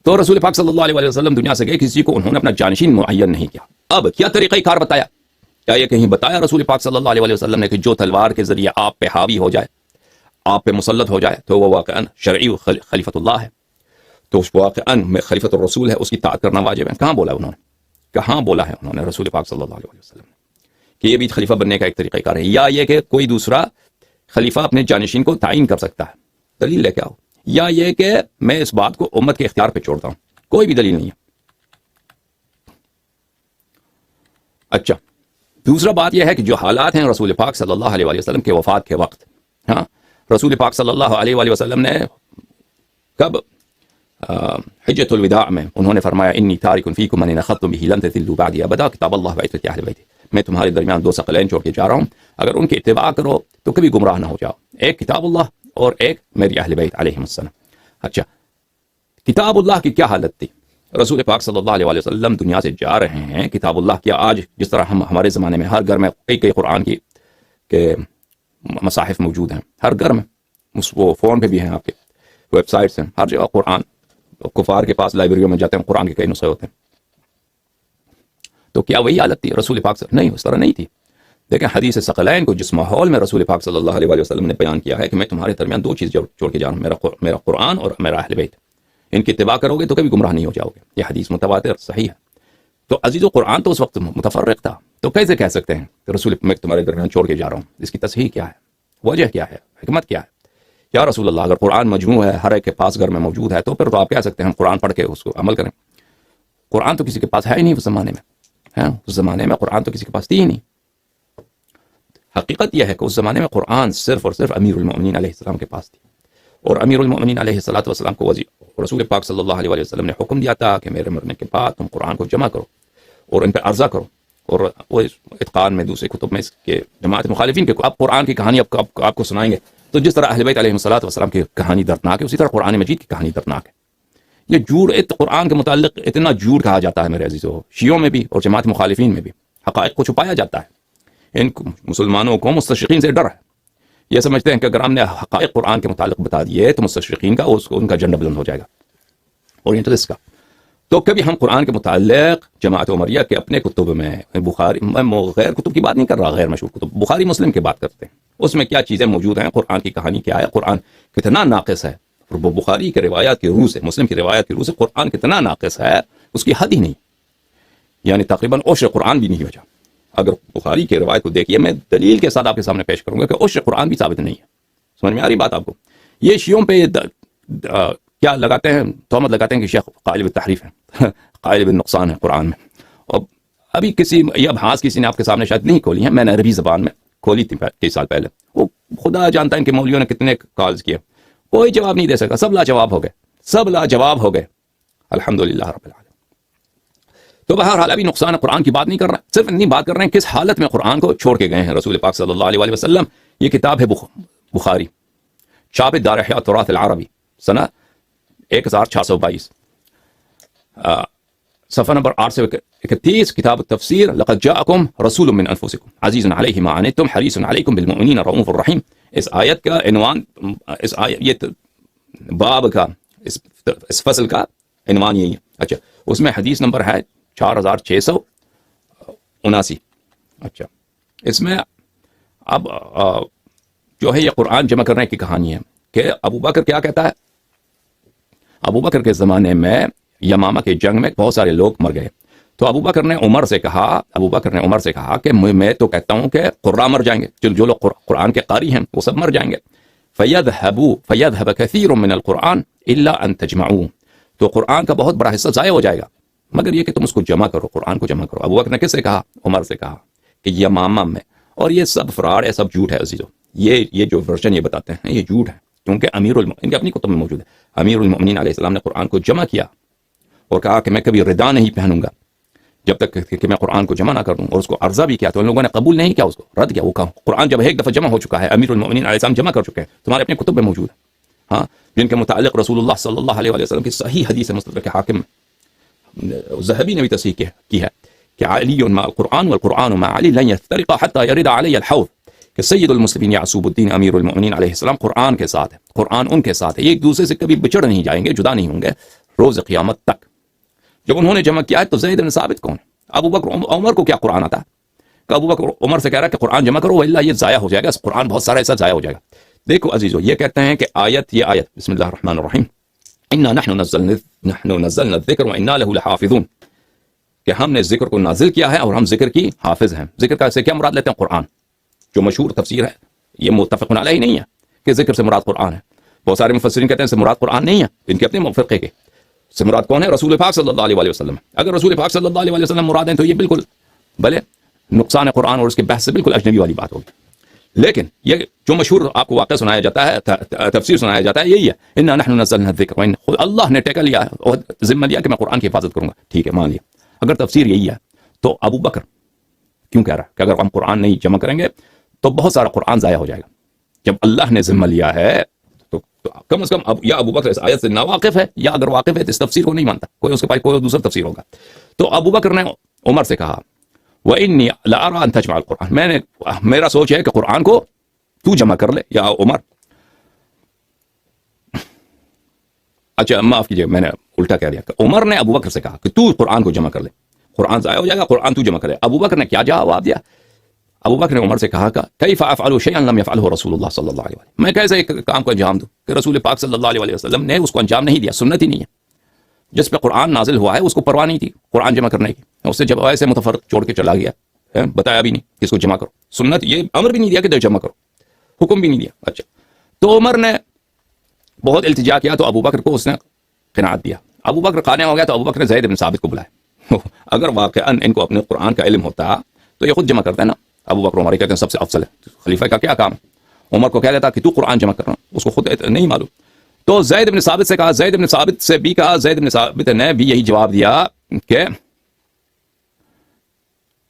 تو رسول پاک صلی اللہ علیہ وسلم دنیا سے گئے، کسی کو انہوں نے اپنا جانشین معین نہیں کیا۔ اب کیا طریقہ کار بتایا؟ کیا یہ کہیں بتایا رسول پاک صلی اللہ علیہ وسلم نے کہ جو تلوار کے ذریعے آپ پہ حاوی ہو جائے، آپ پہ مسلط ہو جائے، تو وہ واقعاً شرعی خلیفۃ اللہ ہے، تو اس واقعاً میں خلیفۃ الرسول ہے، اس کی اطاعت کرنا واجب ہے۔ کہاں بولا انہوں نے؟ کہاں بولا ہے انہوں نے رسول پاک صلی اللہ علیہ وسلم نے کہ یہ بھی خلیفہ بننے کا ایک طریقہ کار ہے، یا یہ کہ کوئی دوسرا خلیفہ اپنے جانشین کو تعین کر سکتا ہے؟ دلیل لے کے آؤ۔ یا یہ کہ میں اس بات کو امت کے اختیار پہ چھوڑتا ہوں، کوئی بھی دلیل نہیں ہے۔ اچھا، دوسرا بات یہ ہے کہ جو حالات ہیں رسول پاک صلی اللہ علیہ وسلم کے وفات کے وقت، ہاں رسول پاک صلی اللہ علیہ وسلم نے کب حجۃ الوداع میں انہوں نے فرمایا انی تارک فیکم من اخذتم به لن تضلوا بعدی ابدا، کتاب اللہ وعترۃ اہل بیت، میں تمہارے درمیان دو ثقلین چھوڑ کے جا رہا ہوں، اگر ان کی اتباع کرو تو کبھی گمراہ نہ ہو جاؤ، ایک کتاب اللہ اور ایک میری اہل بیت علیہم السلام۔ اچھا، کتاب اللہ کی کیا حالت تھی؟ رسول پاک صلی اللہ علیہ وسلم دنیا سے جا رہے ہیں، کتاب اللہ کیا آج جس طرح ہمارے زمانے میں ہر گھر میں کئی قرآن کی کے مصاحف موجود ہیں، ہر گھر میں، وہ فون پہ بھی ہیں، آپ کے ویب سائٹس ہیں، ہر جگہ قرآن، کفار کے پاس لائبریریوں میں جاتے ہیں، قرآن کے کئی نسخے ہوتے ہیں، تو کیا وہی حالت تھی رسول پاک نہیں؟ اس طرح نہیں تھی۔ دیکھیں حدیث ثقلین کو جس ماحول میں رسول پاک صلی اللہ علیہ وسلم نے بیان کیا ہے کہ میں تمہارے درمیان دو چیز چھوڑ کے جا رہا ہوں، میرا قرآن اور میرا اہل بیت، ان کی اتباع کرو گے تو کبھی گمراہ نہیں ہو جاؤ گے، یہ حدیث متواتر صحیح ہے۔ تو عزیز و قرآن تو اس وقت متفرق تھا، تو کیسے کہہ سکتے ہیں کہ رسول میں تمہارے درمیان چھوڑ کے جا رہا ہوں؟ اس کی تصحیح کیا ہے؟ وجہ کیا ہے؟ حکمت کیا ہے؟ یا رسول اللہ اگر قرآن مجموع ہے، ہر ایک کے پاس گھر میں موجود ہے، تو پھر تو آپ کہہ سکتے ہیں ہم قرآن پڑھ کے اس کو عمل کریں۔ قرآن تو کسی کے پاس ہے ہی نہیں اس زمانے میں، اس زمانے میں قرآن تو کسی کے پاس تھی ہی نہیں۔ حقیقت یہ ہے کہ اس زمانے میں قرآن صرف اور صرف امیر المؤمنین علیہ السلام کے پاس تھی، اور امیر المؤمنین علیہ السلام کو رسول پاک صلی اللہ علیہ وسلم نے حکم دیا تھا کہ میرے مرنے کے بعد تم قرآن کو جمع کرو اور ان پہ عرضہ کرو، اور وہ اتقان میں دوسرے کتب میں اس کے جماعت مخالفین کے اب قرآن کی کہانی آپ کو سنائیں گے، تو جس طرح اہل بیت علیہ السلام کی کہانی دردناک ہے، اسی طرح قرآن مجید کی کہانی دردناک ہے۔ یہ جھوٹ قرآن کے متعلق اتنا جھوٹ کہا جاتا ہے میرے عزیزو، شیعوں میں بھی اور جماعت مخالفین میں بھی حقائق کو چھپایا جاتا ہے۔ ان مسلمانوں کو مستشرقین سے ڈر ہے، یہ سمجھتے ہیں کہ اگر ہم نے حقائق قرآن کے متعلق بتا دیے تو مستشرقین کا ان کا جھنڈا بلند ہو جائے گا، اورینٹلسٹ کا۔ تو کبھی ہم قرآن کے متعلق جماعت عمریہ کے اپنے کتب میں، بخاری، غیر کتب کی بات نہیں کر رہا، غیر مشہور کتب، بخاری مسلم کی بات کرتے ہیں، اس میں کیا چیزیں موجود ہیں، قرآن کی کہانی کیا ہے، قرآن کتنا ناقص ہے، وہ بخاری کے روایات کی روح سے، مسلم کی روایات کی روح سے قرآن کتنا ناقص ہے، اس کی حد ہی نہیں، یعنی تقریباً عشر قرآن بھی نہیں بچا۔ اگر بخاری کی روایت کو دیکھیے، میں دلیل کے ساتھ آپ کے سامنے پیش کروں گا کہ عشر قرآن بھی ثابت نہیں ہے۔ سمجھ میں آ رہی بات آپ کو؟ یہ شیعوں پہ کیا لگاتے ہیں، تہمت لگاتے ہیں کہ شیخ قائل بالتحریف ہے، قائل بالنقصان ہے قرآن میں، اور ابھی یہ ابحاث کسی نے آپ کے سامنے شاید نہیں کھولی ہیں، میں نے عربی زبان میں کھولی تھی کئی سال پہلے، وہ خدا جانتا ہے کہ مولویوں نے کتنے کالز کیے، کوئی جواب نہیں دے سکا، سب لاجواب ہو گئے، سب لاجواب ہو گئے، الحمدللہ رب العالمین۔ تو بہرحال ابھی نقصان قرآن کی بات نہیں کر رہا، صرف اتنی بات کر رہے ہیں کس حالت میں قرآن کو چھوڑ کے گئے ہیں رسول پاک صلی اللہ علیہ وسلم۔ یہ کتاب ہے بخاری، چھاپ دار احیاء تراث العربی، سنہ 1622، صفحہ نمبر 831، کتاب التفسیر، لقد جاءکم رسول من انفسکم عزیز علیہ ما عنتم حریص علیکم بالمؤمنین رؤوف الرحیم۔ اس آیت کا عنوان، یہ باب کا، اس فصل کا عنوان یہی ہے۔ اچھا، اس میں حدیث نمبر ہے 4679۔ اچھا، اس میں اب جو ہے یہ قرآن جمع کرنے کی کہانی ہے کہ ابو بکر کیا کہتا ہے، ابو بکر کے زمانے میں یمامہ کے جنگ میں بہت سارے لوگ مر گئے، تو ابو بکر نے عمر سے کہا کہ میں تو کہتا ہوں کہ قراء مر جائیں گے، جو لوگ قرآن کے قاری ہیں وہ سب مر جائیں گے، فَيَذْهَبَ كَثِيرٌ مِّنَ الْقُرْآنِ إِلَّا أَن تَجْمَعُوهُ، تو قرآن کا بہت بڑا حصہ ضائع ہو جائے گا مگر یہ کہ تم اس کو جمع کرو، قرآن کو جمع کرو۔ ابو بکر نے کس سے کہا؟ عمر سے کہا کہ یمامہ میں، اور یہ سب فراڈ ہے، سب جھوٹ ہے عزیزو، یہ جو ورژن یہ بتاتے ہیں یہ جھوٹ ہے، کیونکہ ان کے اپنی کتب میں موجود ہے، امیر المؤمنین علیہ السلام نے قرآن کو جمع کیا اور کہا کہ میں کبھی ردا نہیں پہنوں گا جب تک کہ میں قرآن کو جمع نہ کر دوں، اور اس کو عرضہ بھی کیا تو ان لوگوں نے قبول نہیں کیا، اس کو رد کیا۔ وہ کہا قرآن جب ایک دفعہ جمع ہو چکا ہے، امیر المؤمنین علیہ السلام جمع کر چکے ہیں، تمہارے اپنے کتب میں موجود ہے، ہاں، جن کے متعلق رسول اللہ صلی اللہ علیہ وسلم کی صحیح حدیث مستدرک حاکم ذہبی نے بھی تصحیح کی ہے کہ علی مع القرآن والقرآن مع علی لن يفترق حتى يرد علی الحوض، کہ سید المسلمین یعصوب الدین امیر المؤمنین علیہ السلام قرآن کے ساتھ ہے، قرآن ان کے ساتھ ہے، یہ ایک دوسرے سے کبھی بچڑ نہیں جائیں گے، جدا نہیں ہوں گے روز قیامت تک۔ جب انہوں نے جمع کیا ہے تو زید بن ثابت کون ہے؟ ابو بکر عمر کو کیا قرآن آتا ہے کہ ابو بکر عمر سے کہہ رہا ہے کہ قرآن جمع کرو الا یہ ضائع ہو جائے گا، قرآن بہت سارا ایسا ضائع ہو جائے گا۔ دیکھو عزیزو، یہ کہتے ہیں کہ یہ آیت بسم اللہ الرحمن الرحیم انا نحن نزلنا الذکر وانا له لحافظون، کہ ہم نے ذکر کو نازل کیا ہے اور ہم ذکر کی حافظ ہیں۔ ذکر کا سے کیا مراد لیتے ہیں؟ قرآن، جو مشہور تفسیر ہے، یہ متفق علیہ نہیں ہے کہ ذکر سے مراد قرآن ہے۔ بہت سارے مفسرین کہتے ہیں سے مراد قرآن نہیں ہے، ان کے اپنے فرقے کے سے مراد کون ہے؟ رسول پاک صلی اللہ علیہ وسلم۔ اگر رسول پاک صلی اللہ علیہ وسلم مراد ہیں تو یہ بالکل بھلے نقصان قرآن اور اس کے بحث سے بالکل اجنبی والی بات ہوگی، لیکن یہ جو مشہور آپ کو واقعہ سنایا جاتا ہے، تفسیر سنایا جاتا ہے، یہی ہے انا نحن نزلنا الذکر، خود اللہ نے ٹیکہ لیا اور ذمہ لیا کہ میں قرآن کی حفاظت کروں گا، ٹھیک ہے مان لیا۔ اگر تفسیر یہی ہے تو ابو بکر کیوں کہہ رہا ہے کہ اگر ہم قرآن نہیں جمع کریں گے تو بہت سارا قرآن ضائع ہو جائے گا؟ جب اللہ نے ذمہ لیا ہے تو کم از کم یا ابو بکر اس آیت سے ناواقف ہے، یا اگر واقف ہے تو اس تفسیر کو نہیں مانتا، کوئی اس کے پاس کوئی دوسرا تفسیر ہوگا۔ تو ابو بکر نے عمر سے کہا وَإِنِّي لَأَرَىٰ أَن تَجْمَعَ الْقُرْآنَ، میرا سوچ ہے کہ قرآن کو تو جمع کر لے یا عمر۔ اچھا معاف کیجیے، میں نے الٹا کہہ دیا کہ عمر نے ابو بکر سے کہا کہ تو قرآن کو جمع کر لے، قرآن ضائع ہو جائے گا، قرآن تو جمع کرے۔ ابو بکر نے کیا جواب دیا؟ ابو بکر نے عمر سے کہا کہ کیف افعل شیئا لم يفعله رسول اللہ صلی اللہ علیہ وسلم، میں کیسے ایک کام کو انجام دوں کہ رسول پاک صلی اللہ علیہ وسلم نے اس کو انجام نہیں دیا، سنت ہی نہیں ہے۔ جس پہ قرآن نازل ہوا ہے اس کو پرواہ نہیں تھی قرآن جمع کرنے کی، اس سے جب ایسے متفرق چھوڑ کے چلا گیا، بتایا بھی نہیں کہ اس کو جمع کرو، سنت یہ امر بھی نہیں دیا کہ جمع کرو، حکم بھی نہیں دیا۔ اچھا، تو عمر نے بہت التجا کیا تو ابو بکر کو اس نے قناعت دیا۔ ابو بکر قانع ہو گیا تو ابو بکر نے زید بن ثابت کو بلایا۔ اگر واقعا ان کو اپنے قرآن کا علم ہوتا تو یہ خود جمع کرتا ہے نا۔ ابو بکر عمر کہتے ہیں سب سے افضل ہے، خلیفہ کا کیا کام ہے؟ عمر کو کہہ دیتا کہ تو قرآن جمع کرنا، اس کو خود نہیں معلوم۔ تو زید بن ثابت سے کہا، زید بن ثابت سے بھی کہا، زید بن ثابت نے بھی یہی جواب دیا کہ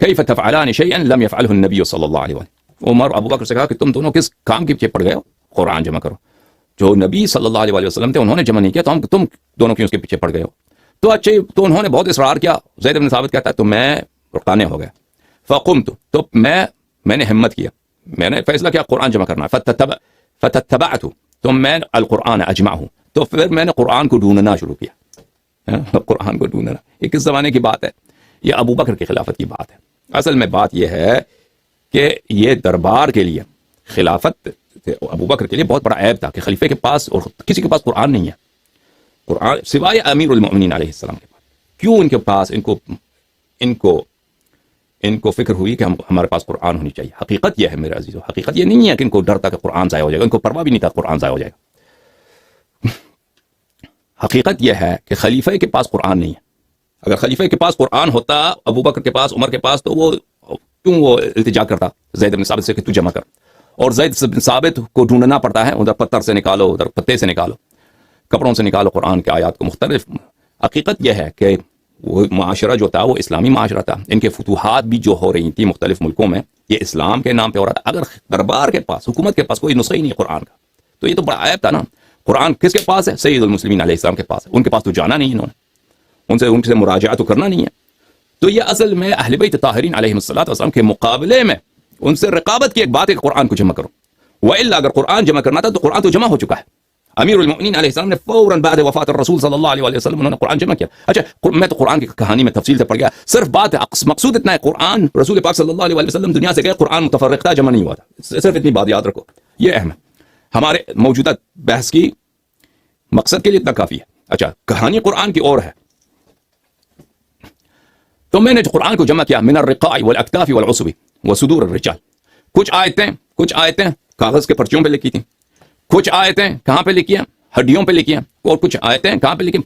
کیف تفعلان شیئا لم يفعله النبی صلی اللہ علیہ وسلم۔ عمر ابو بکر سے کہا کہ تم دونوں کس کام کے پیچھے پڑ گئے ہو؟ قرآن جمع کرو، جو نبی صلی اللہ علیہ وسلم تھے انہوں نے جمع نہیں کیا، تو تم دونوں کیوں اس کے پیچھے پڑ گئے ہو؟ تو اچھا، تو انہوں نے بہت اصرار کیا۔ زید بن ثابت کہتا ہے تو میں قانع ہو گیا، فقمت، تو میں نے ہمت کیا، میں نے فیصلہ کیا قرآن جمع کرنا، فتتبعت، تو میں القرآن اجمعہ، تو پھر میں نے قرآن کو ڈھونڈنا شروع کیا۔ قرآن کو ڈھونڈنا یہ کس زمانے کی بات ہے؟ یہ ابو بکر کی خلافت کی بات ہے۔ اصل میں بات یہ ہے کہ یہ دربار کے لیے، خلافت ابو بکر کے لیے بہت بڑا عیب تھا کہ خلیفے کے پاس اور کسی کے پاس قرآن نہیں ہے، قرآن سوائے امیر المؤمنین علیہ السلام کے پاس۔ کیوں ان کے پاس ان کو فکر ہوئی کہ ہمارے پاس قرآن ہونی چاہیے؟ حقیقت یہ ہے میرے عزیزو، حقیقت یہ نہیں ہے کہ ان کو ڈر تھا کہ قرآن ضائع ہو جائے گا، ان کو پرواہ بھی نہیں تھا قرآن ضائع ہو جائے گا۔ حقیقت یہ ہے کہ خلیفہ کے پاس قرآن نہیں ہے۔ اگر خلیفہ کے پاس قرآن ہوتا، ابو بکر کے پاس، عمر کے پاس، تو وہ کیوں وہ التجا کرتا زید بن ثابت سے کہ تو جمع کر؟ اور زید بن ثابت کو ڈھونڈنا پڑتا ہے، ادھر پتھر سے نکالو، ادھر پتے سے نکالو، کپڑوں سے نکالو قرآن کے آیات کو مختلف۔ حقیقت یہ ہے کہ وہ معاشرہ جو تھا وہ اسلامی معاشرہ تھا، ان کے فتوحات بھی جو ہو رہی تھی مختلف ملکوں میں یہ اسلام کے نام پہ ہو رہا تھا۔ اگر دربار کے پاس، حکومت کے پاس کوئی نسخہ ہی نہیں قرآن کا تو یہ تو بڑا عیب تھا نا۔ قرآن کس کے پاس ہے؟ سید المسلمین علیہ السلام کے پاس ہے، ان کے پاس تو جانا نہیں، انہوں نے ان سے مراجعہ تو کرنا نہیں ہے۔ تو یہ اصل میں اہل بیت طاہرین علیہ السلام کے مقابلے میں ان سے رقابت کی ایک بات ہے کہ قرآن کو جمع کرو، وإلا اگر قرآن جمع کرنا تھا تو قرآن تو جمع ہو چکا ہے۔ امیر المؤمنین علیہ السلام نے فوراً بعد وفات الرسول صلی اللہ علیہ وسلم انہوں نے قرآن جمع کیا۔ اچھا، میں تو قرآن کی کہانی میں تفصیل سے پڑھ گیا، صرف بات ہے، مقصود اتنا ہے، قرآن رسول پاک صلی اللہ علیہ وسلم دنیا سے گئے، قرآن متفرق تھا، جمع نہیں ہوا تھا، صرف اتنی بات یاد رکھو، یہ اہم ہے، ہمارے موجودہ بحث کی مقصد کے لیے اتنا کافی ہے۔ اچھا، کہانی قرآن کی اور ہے۔ تو میں نے قرآن کو جمع کیا، من الرقاع والاکتاف والعصب وصدور الرجال۔ کچھ آیتیں کاغذ کے پرچیوں پہ لکھی تھیں، کچھ آیتیں کہاں پہ لکھی ہیں؟ ہڈیوں پہ لکھی ہیں، اور کچھ آیتیں کہاں پہ لکھی ہیں؟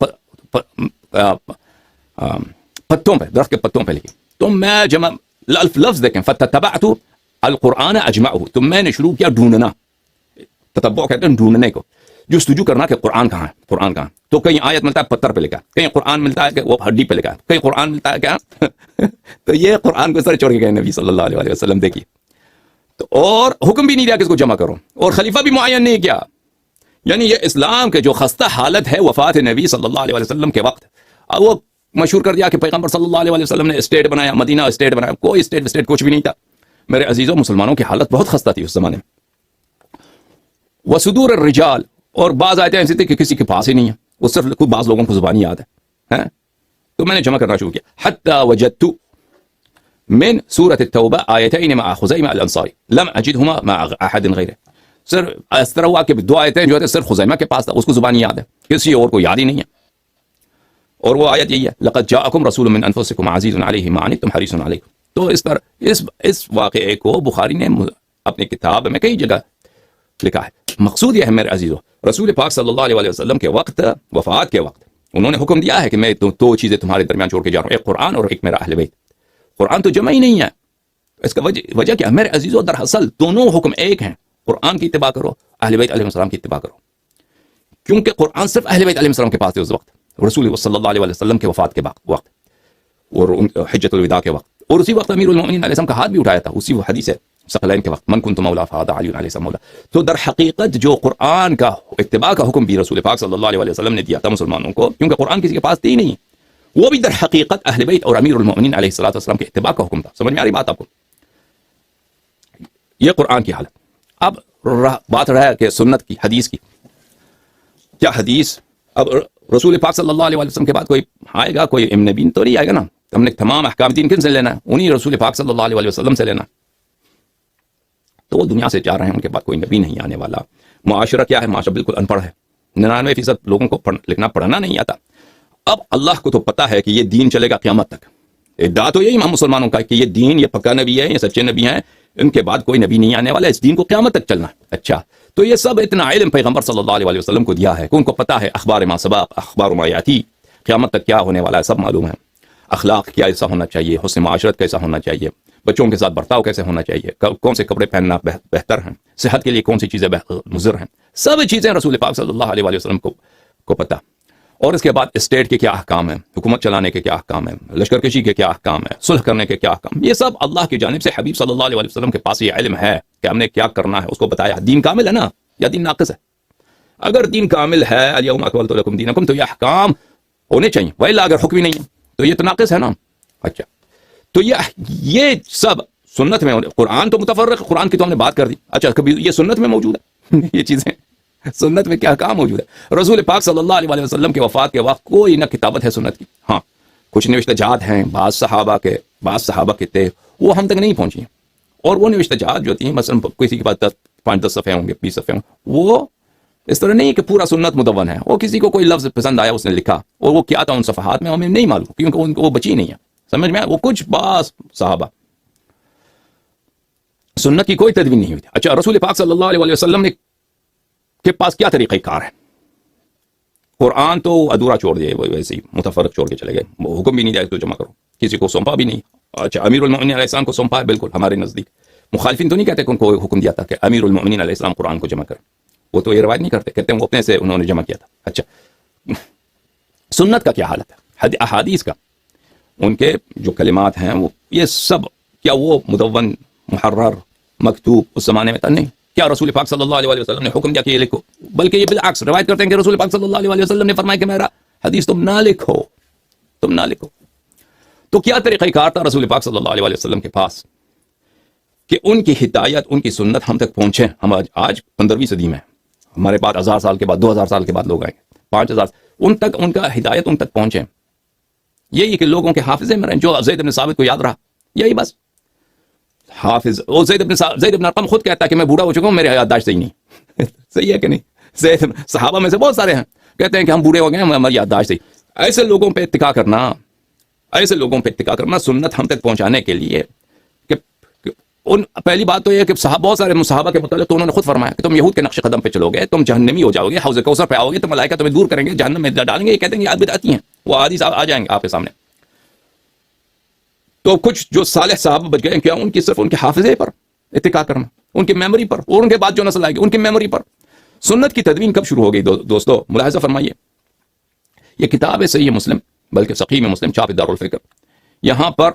پتوں پہ، درخت کے پتوں پہ لکھی۔ تو میں جمع لفظ دیکھیں، فتتبعت القرآن اجمعہ، تو میں نے شروع کیا ڈھونڈنا تتبع کہتے ہیں ڈھونڈنے کو، جستجو کرنا کہ قرآن کہاں ہے، قرآن کہاں ہے. تو کہیں آیت ملتا ہے پتھر پہ لکھا ہے، کہیں قرآن ملتا ہے کہ وہ ہڈی پہ لکھا ہے، کہیں قرآن ملتا ہے کیا تو یہ قرآن کو سر چھوڑ کے گئے نبی صلی اللہ علیہ وسلم. دیکھیے تو اور حکم بھی نہیں دیا کہ اس کو جمع کرو، اور خلیفہ بھی معین نہیں کیا. یعنی یہ اسلام کے جو خستہ حالت ہے وفات نبی صلی اللہ علیہ وسلم کے وقت، اب وہ مشہور کر دیا کہ پیغمبر صلی اللہ علیہ وسلم نے اسٹیٹ بنایا، مدینہ اسٹیٹ بنایا. کوئی اسٹیٹ کچھ بھی نہیں تھا. میرے عزیزوں، مسلمانوں کی حالت بہت خستہ تھی اس زمانے میں. وصدور الرجال، اور بعض آیتیں ایسی تھی کہ کسی کے پاس ہی نہیں ہے، وہ صرف خود بعض لوگوں کو زبانی یاد ہے. تو میں نے جمع کرنا شروع کیا. حتی وجدت من سورة التوبہ آیتین مع خزیمہ الانصاری لم اجدہما مع احد غیرہ. سر اس طرح ہوا کہ دو آیتیں جو ہے صرف خزیمہ کے پاس تھا، اس کو زبانی یاد ہے، کسی اور کو یاد ہی نہیں ہے. اور وہ آیت یہی ہے، لقد جاءکم رسول من انفسکم عزیز علیہ ما عنتم حریص علیکم. تو اس طرح اس واقعے کو بخاری نے اپنی کتاب میں کئی جگہ لکھا ہے. مقصود یہ ہے میرے عزیزوں، رسول پاک صلی اللہ علیہ وسلم کے وقت، وفات کے وقت، انہوں نے حکم دیا ہے کہ میں دو چیزیں تمہارے درمیان چھوڑ کے جا رہا ہوں، ایک قرآن اور ایک میرا اہل بیت. قرآن تو جمع ہی نہیں ہے. اس کا وجہ کیا میرے عزیزوں؟ دراصل دونوں حکم ایک ہیں، قرآن کی اتباع کرو، اہل بیت علیہ السلام کی اتباع کرو. کیونکہ قرآن صرف اہل بیت علیہ السلام کے پاس تھے اس وقت، رسول صلی اللہ علیہ وسلم کے وفات کے وقت اور حجۃ الوداع کے وقت. اور اسی وقت امیر المؤمنین علیہ السلام کا ہاتھ بھی اٹھایا تھا، اسی حدیث ہے ثقلین کے وقت، من کنت مولا فہذا علی علیہ السلام مولا. تو در حقیقت جو قرآن کا اتباع کا حکم بھی رسول پاک صلی اللہ علیہ وسلم نے دیا تھا مسلمانوں کو، کیونکہ قرآن کسی کے پاس تھی ہی نہیں، وہ بھی در حقیقت اہل بیت اور امیر المؤمنین علیہ السلام کے اتباع کا حکم تھا. سمجھ میں آ رہی بات آپ کو؟ یہ قرآن کی حالت. اب بات رہا ہے کہ سنت کی، حدیث کی. کیا حدیث اب رسول پاک صلی اللہ علیہ وسلم کے بعد کوئی آئے گا، کوئی نبی تو نہیں آئے گا نا. ہم نے تمام احکام دین کن سے لینا ہے؟ انہی رسول پاک صلی اللہ علیہ وسلم سے لینا. تو وہ دنیا سے جا رہے ہیں، ان کے بعد کوئی نبی نہیں آنے والا. معاشرہ کیا ہے؟ معاشرہ بالکل ان پڑھ ہے، 99% لوگوں کو لکھنا پڑھنا نہیں آتا. اب اللہ کو تو پتا ہے کہ یہ دین چلے گا قیامت تک. ادعا تو یہی ہم مسلمانوں کا کہ یہ دین، یہ پکا نبی ہے، یہ سچے نبی ہیں، ان کے بعد کوئی نبی نہیں آنے والا، اس دین کو قیامت تک چلنا ہے. اچھا، تو یہ سب اتنا علم پیغمبر صلی اللہ علیہ وسلم کو دیا ہے کہ ان کو پتا ہے اخبار ما سبق، اخبار ما یاتی، قیامت تک کیا ہونے والا ہے، سب معلوم ہے. اخلاق کیا ایسا ہونا چاہیے، حسن معاشرت کیسا ہونا چاہیے، بچوں کے ساتھ برتاؤ کیسے ہونا چاہیے، کون سے کپڑے پہننا بہتر ہیں، صحت کے لیے کون سی چیزیں مضر ہیں، سب چیزیں رسول پاک صلی اللہ علیہ وسلم کو پتا. اور اس کے بعد اسٹیٹ کے کیا احکام ہیں، حکومت چلانے کے کیا احکام ہیں، لشکر کشی کے کیا احکام ہیں، صلح کرنے کے کیا احکام، یہ سب اللہ کی جانب سے حبیب صلی اللہ علیہ وسلم کے پاس یہ علم ہے کہ ہم نے کیا کرنا ہے، اس کو بتایا. دین کامل ہے نا یا دین ناقص ہے؟ اگر دین کامل ہے، الیوم اکملت لکم دینکم، تو یہ احکام ہونے چاہیے. وإلا اگر حکم ہی نہیں ہے تو یہ تو ناقص ہے نا. اچھا، تو یہ سب سنت میں، قرآن تو متفرق، قرآن کی تو ہم نے بات کر دی. اچھا، کبھی یہ سنت میں موجود ہے یہ چیزیں سنت میں کیا کام موجود ہے؟ رسول پاک صلی اللہ علیہ وسلم کے وفات کے وقت کوئی نہ کتابت ہے سنت کی. ہاں، کچھ نوشتہ جات ہیں بعض صحابہ کے تھے، وہ ہم تک نہیں پہنچی ہیں. اور وہ نوشتہ جات جو تھیں، مثلا کسی کے پاس 5-10 صفحے ہوں گے، 20 صفحے ہوں گے، وہ اس طرح نہیں کہ پورا سنت مدون ہے. وہ کسی کو کوئی لفظ پسند آیا، اس نے لکھا، اور وہ کیا تھا ان صفحات میں ہمیں نہیں معلوم، کیونکہ ان کو وہ بچی نہیں ہے. سمجھ میں؟ وہ کچھ بعض صحابہ، سنت کی کوئی تدوین نہیں ہوئی تھی. اچھا، رسول پاک صلی اللہ علیہ وسلم نے کے پاس کیا طریقہ کار ہے؟ قرآن تو ادھورا چھوڑ دیا، ویسے ہی متفرق چھوڑ کے چلے گئے، حکم بھی نہیں دیا تو جمع کرو، کسی کو سونپا بھی نہیں. اچھا، امیر المؤمنین علیہ السلام کو سونپا ہے، بالکل ہمارے نزدیک. مخالفین تو نہیں کہتے کہ ان کو حکم دیا تھا کہ امیر المؤمنین علیہ السلام قرآن کو جمع کریں، وہ تو یہ روایت نہیں کرتے، کہتے ہیں وہ اپنے سے انہوں نے جمع کیا تھا. اچھا، سنت کا کیا حالت ہے؟ احادیث کا، ان کے جو کلمات ہیں، وہ یہ سب کیا وہ مدون، محرر، مکتوب اس زمانے میں تھا؟ نہیں. کیا رسول پاک صلی اللہ علیہ وسلم نے حکم دیا کہ یہ لکھو؟ بلکہ یہ بالعکس روایت کرتے ہیں کہ رسول پاک صلی اللہ علیہ وسلم نے فرمایا کہ میرا حدیث تم نہ لکھو، تم نہ لکھو. تو کیا طریقہ کار تھا رسول پاک صلی اللہ علیہ وسلم کے پاس کہ ان کی ہدایت، ان کی سنت ہم تک پہنچے؟ ہم آج 15ویں صدی میں، ہمارے بعد 1000 سال کے بعد، 2000 سال کے بعد لوگ آئیں گے، 5000، ان تک ان کا ہدایت ان تک پہنچے. یہی کہ لوگوں کے حافظے میں رہیں، جو زید بن ثابت کو یاد رہا، یہی بس حافظ. اور زید بن ارقم خود کہتا ہے کہ میں بوڑھا ہو چکا ہوں، میرے یادداشت صحیح نہیں صحیح ہے کہ نہیں؟ زید صحابہ میں سے بہت سارے ہیں کہتے ہیں کہ ہم بوڑھے ہو گئے ہیں، ہماری یادداشت صحیح. ایسے لوگوں پہ اتکا کرنا سنت ہم تک پہنچانے کے لیے کہ پہلی بات تو یہ کہ بہت سارے صحابہ کے متعلق تو انہوں نے خود فرمایا کہ تم یہود کے نقش قدم پہ چلو گے، تم جہنمی ہو جاؤ گے، حوض کوثر پہ آؤ گے تو ملائکہ تمہیں دور کریں گے، جہنم میں ڈالیں گے. یہ کہتے ہیں یہ بدعتی ہیں، وہ حدیث آ جائیں گے آپ کے سامنے. تو کچھ جو صالح صحابہ بچ گئے، کیا ان کی صرف ان کے حافظے پر اتکا کرنا، ان کی میموری پر، اور ان کے بعد جو نسل آئے گی ان کی میموری پر. سنت کی تدوین کب شروع ہو گئی دوستو؟ ملاحظہ فرمائیے، یہ کتاب ہے صحیح مسلم، بلکہ صحیح مسلم چھاپ دارالفکر، یہاں پر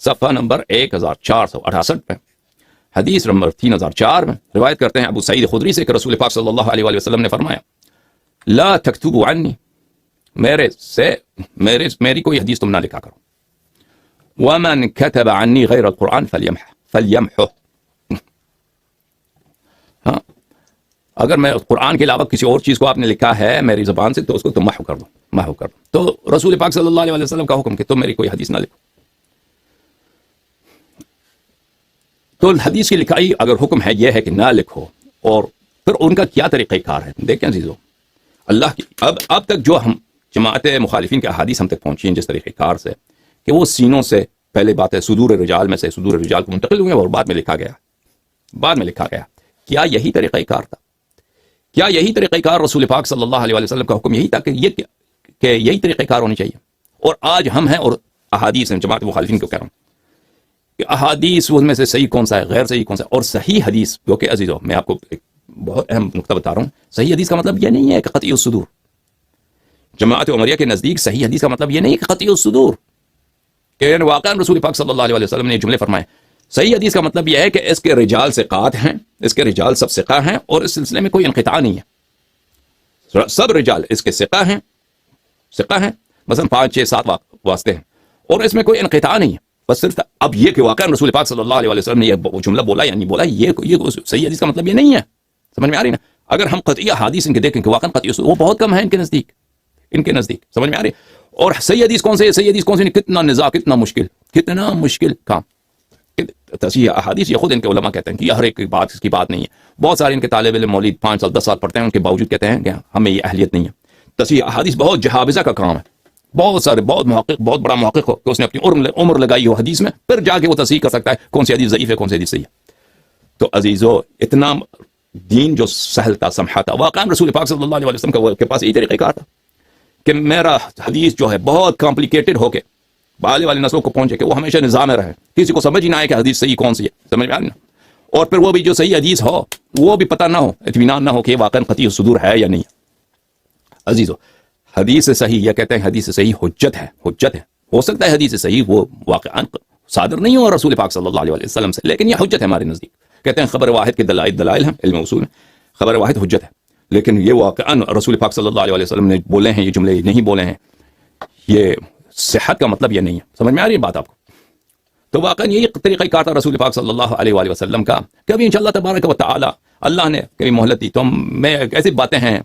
صفحہ نمبر 1468 پہ حدیث نمبر 3004 میں روایت کرتے ہیں ابو سعید خدری سے کہ رسول پاک صلی اللہ علیہ وآلہ وسلم نے فرمایا لا تکتبوا عنی، میری کوئی حدیث تم نہ لکھا کرو، ومن كتب عنی غیر القرآن فلیمحہ، ہاں اگر میں قرآن کے علاوہ کسی اور چیز کو آپ نے لکھا ہے میری زبان سے تو اس کو تم محو کر دو، محو کر دو۔ تو رسول پاک صلی اللہ علیہ وسلم کا حکم کہ تم میری کوئی حدیث نہ لکھو۔ تو حدیث کی لکھائی اگر حکم ہے یہ ہے کہ نہ لکھو، اور پھر ان کا کیا طریقہ کار ہے دیکھیں عزیزو، اللہ کی اب تک جو ہم جماعت مخالفین کے احادیث ہم تک پہنچی ہیں جس طریقہ کار سے کہ وہ سینوں سے پہلے بات ہے صدور رجال میں سے صدور رجال کو منتقل ہوئے اور بعد میں لکھا گیا، کیا یہی طریقہ کار تھا؟ کیا یہی طریقہ کار رسول پاک صلی اللہ علیہ وسلم کا حکم یہی تھا کہ یہی طریقہ کار ہونی چاہیے؟ اور آج ہم ہیں اور احادیث ہیں، جماعت مخالفین کو کہہ رہا ہوں کہ احادیث ان میں سے صحیح کون سا ہے، غیر صحیح کون سا ہے، اور صحیح حدیث جو کہ عزیزو میں آپ کو ایک بہت اہم نقطہ بتا رہا ہوں، صحیح حدیث کا مطلب یہ نہیں ہے کہ قطعی الصدور، جماعت عمریہ کے نزدیک صحیح حدیث کا مطلب یہ نہیں کہ قطعی الصدور، کہ واقعا رسول پاک صلی اللہ علیہ وسلم نے جملے فرمائے۔ صحیح حدیث کا مطلب یہ ہے کہ اس کے رجال ثقات ہیں، اس کے رجال سب ثقہ ہیں، اور اس سلسلے میں کوئی انقطاع نہیں ہے، سب رجال اس کے ثقہ ہیں، مثلا 5 6 7 واسطے ہیں، اور اس میں کوئی انقطاع نہیں ہے، بس صرف اب یہ کہ واقعا رسول پاک صلی اللہ علیہ وسلم نے یہ جملہ بولا یا نہیں بولا، یہ صحیح حدیث کا مطلب یہ نہیں ہے۔ سمجھ میں آ رہی نا؟ اگر ہم قطعی حدیث ان کے دیکھیں کہ واقعا قطعی وہ بہت کم ہے ان کے نزدیک، سمجھ میں آ رہی؟ اور صحیح حدیث کون سے، صحیح حدیث کون سے، کتنا نزاع، کتنا مشکل کام۔ تصحیح احادیث یہ خود ان کے علماء کہتے ہیں کہ یہ ہر ایک بات اس کی بات نہیں ہے، بہت سارے ان کے طالب علم مولید 5 سال 10 سال پڑھتے ہیں، ان کے باوجود کہتے ہیں کہ ہمیں یہ اہلیت نہیں ہے۔ تصحیح احادیث بہت جہابزہ کا کام ہے، بہت محقق، بہت بڑا محقق ہو کہ اس نے اپنی عمر لگائی ہو حدیث میں، پھر جا کے وہ تصحیح کر سکتا ہے کون سی حدیث ضعیف ہے کون سی حدیث صحیح ہے۔ تو عزیزو اتنا دین جو سہل تھا، سمحا تھا، واقعا رسول پاک صلی اللہ علیہ وسلم کے پاس یہی طریقہ کار تھا کہ میرا حدیث جو ہے بہت کمپلیکیٹڈ ہو کے آنے والی نسلوں کو پہنچے، کہ وہ ہمیشہ نظام میں رہے، کسی کو سمجھ ہی نہ آئے کہ حدیث صحیح کون سی ہے، سمجھ میں آ رہی نا؟ اور پھر وہ بھی جو صحیح حدیث ہو وہ بھی پتہ نہ ہو، اطمینان نہ ہو کہ یہ واقعا قطعی الصدور ہے یا نہیں۔ عزیزو حدیث صحیح، یہ کہتے ہیں حدیث صحیح حجت ہے، ہو سکتا ہے حدیث صحیح وہ واقعا صادر نہیں ہو رسول پاک صلی اللہ علیہ وسلم سے، لیکن یہ حجت ہے ہمارے نزدیک۔ کہتے ہیں خبر واحد کے دلائل ہیں، علم اصول میں خبر واحد حجت ہے، لیکن یہ واقعا رسول پاک صلی اللہ علیہ وسلم نے بولے ہیں، یہ جملے نہیں بولے ہیں، یہ صحت کا مطلب یہ نہیں ہے۔ سمجھ میں آ رہی ہے بات آپ کو؟ تو واقعا یہی طریقہ کار تھا رسول پاک صلی اللہ علیہ وآلہ وسلم کا۔ کبھی انشاءاللہ تبارک و تعالی اللہ نے کبھی مہلت دی تو میں ایسی باتیں ہیں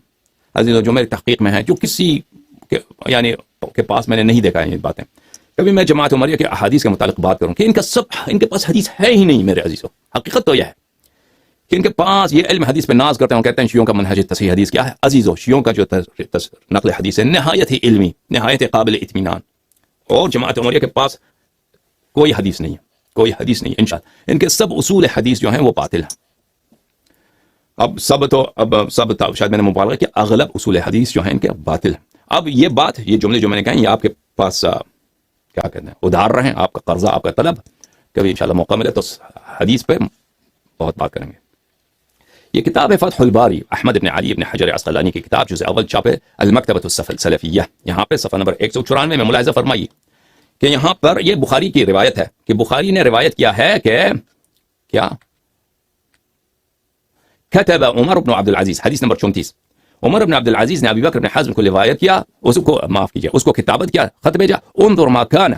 عزیزو جو میری تحقیق میں ہیں، جو کسی یعنی کے پاس میں نے نہیں دیکھا ہے یہ باتیں، کبھی میں جماعت عمریہ کے احادیث کے متعلق بات کروں کہ ان کے پاس حدیث ہے ہی نہیں میرے عزیزو۔ حقیقت تو یہ ہے کہ ان کے پاس یہ علم حدیث پہ ناز کرتے ہیں، کہتے ہیں شیعوں کا منہج تصحیح حدیث کیا ہے؟ عزیزو شیعوں کا جو نقل حدیث ہے نہایت ہی علمی، نہایت قابل اطمینان، اور جماعت عمریہ کے پاس کوئی حدیث نہیں ہے، انشاءاللہ ان کے سب اصول حدیث جو ہیں وہ باطل ہیں۔ اب سب شاید میں نے مبالغہ کہ اغلب اصول حدیث جو ہیں ان کے باطل ہیں۔ اب یہ جملے جو میں نے کہے یہ آپ کے پاس کیا کہتے ہیں ادھار رہیں، آپ کا قرضہ، آپ کا طلب، کبھی انشاءاللہ موقع ملے تو حدیث پہ بہت بات کریں گے۔ یہ کتاب ہے فتح الباری، احمد بن علی بن حجر عسقلانی کی کتاب، جزء اول، چھاپے المکتبۃ السلفیہ، یہاں پہ صفحہ نمبر 194 میں ملاحظہ فرمائیے کہ یہاں پر یہ بخاری کی روایت ہے کہ بخاری نے روایت کیا ہے کہ کیا كتب عمر بن عبد العزیز، حدیث نمبر 34، عمر بن عبد العزیز نے ابی بکر بن حزم کو روایت کیا، اس کو کتابت کیا، خط بھیجا، انظر ما كان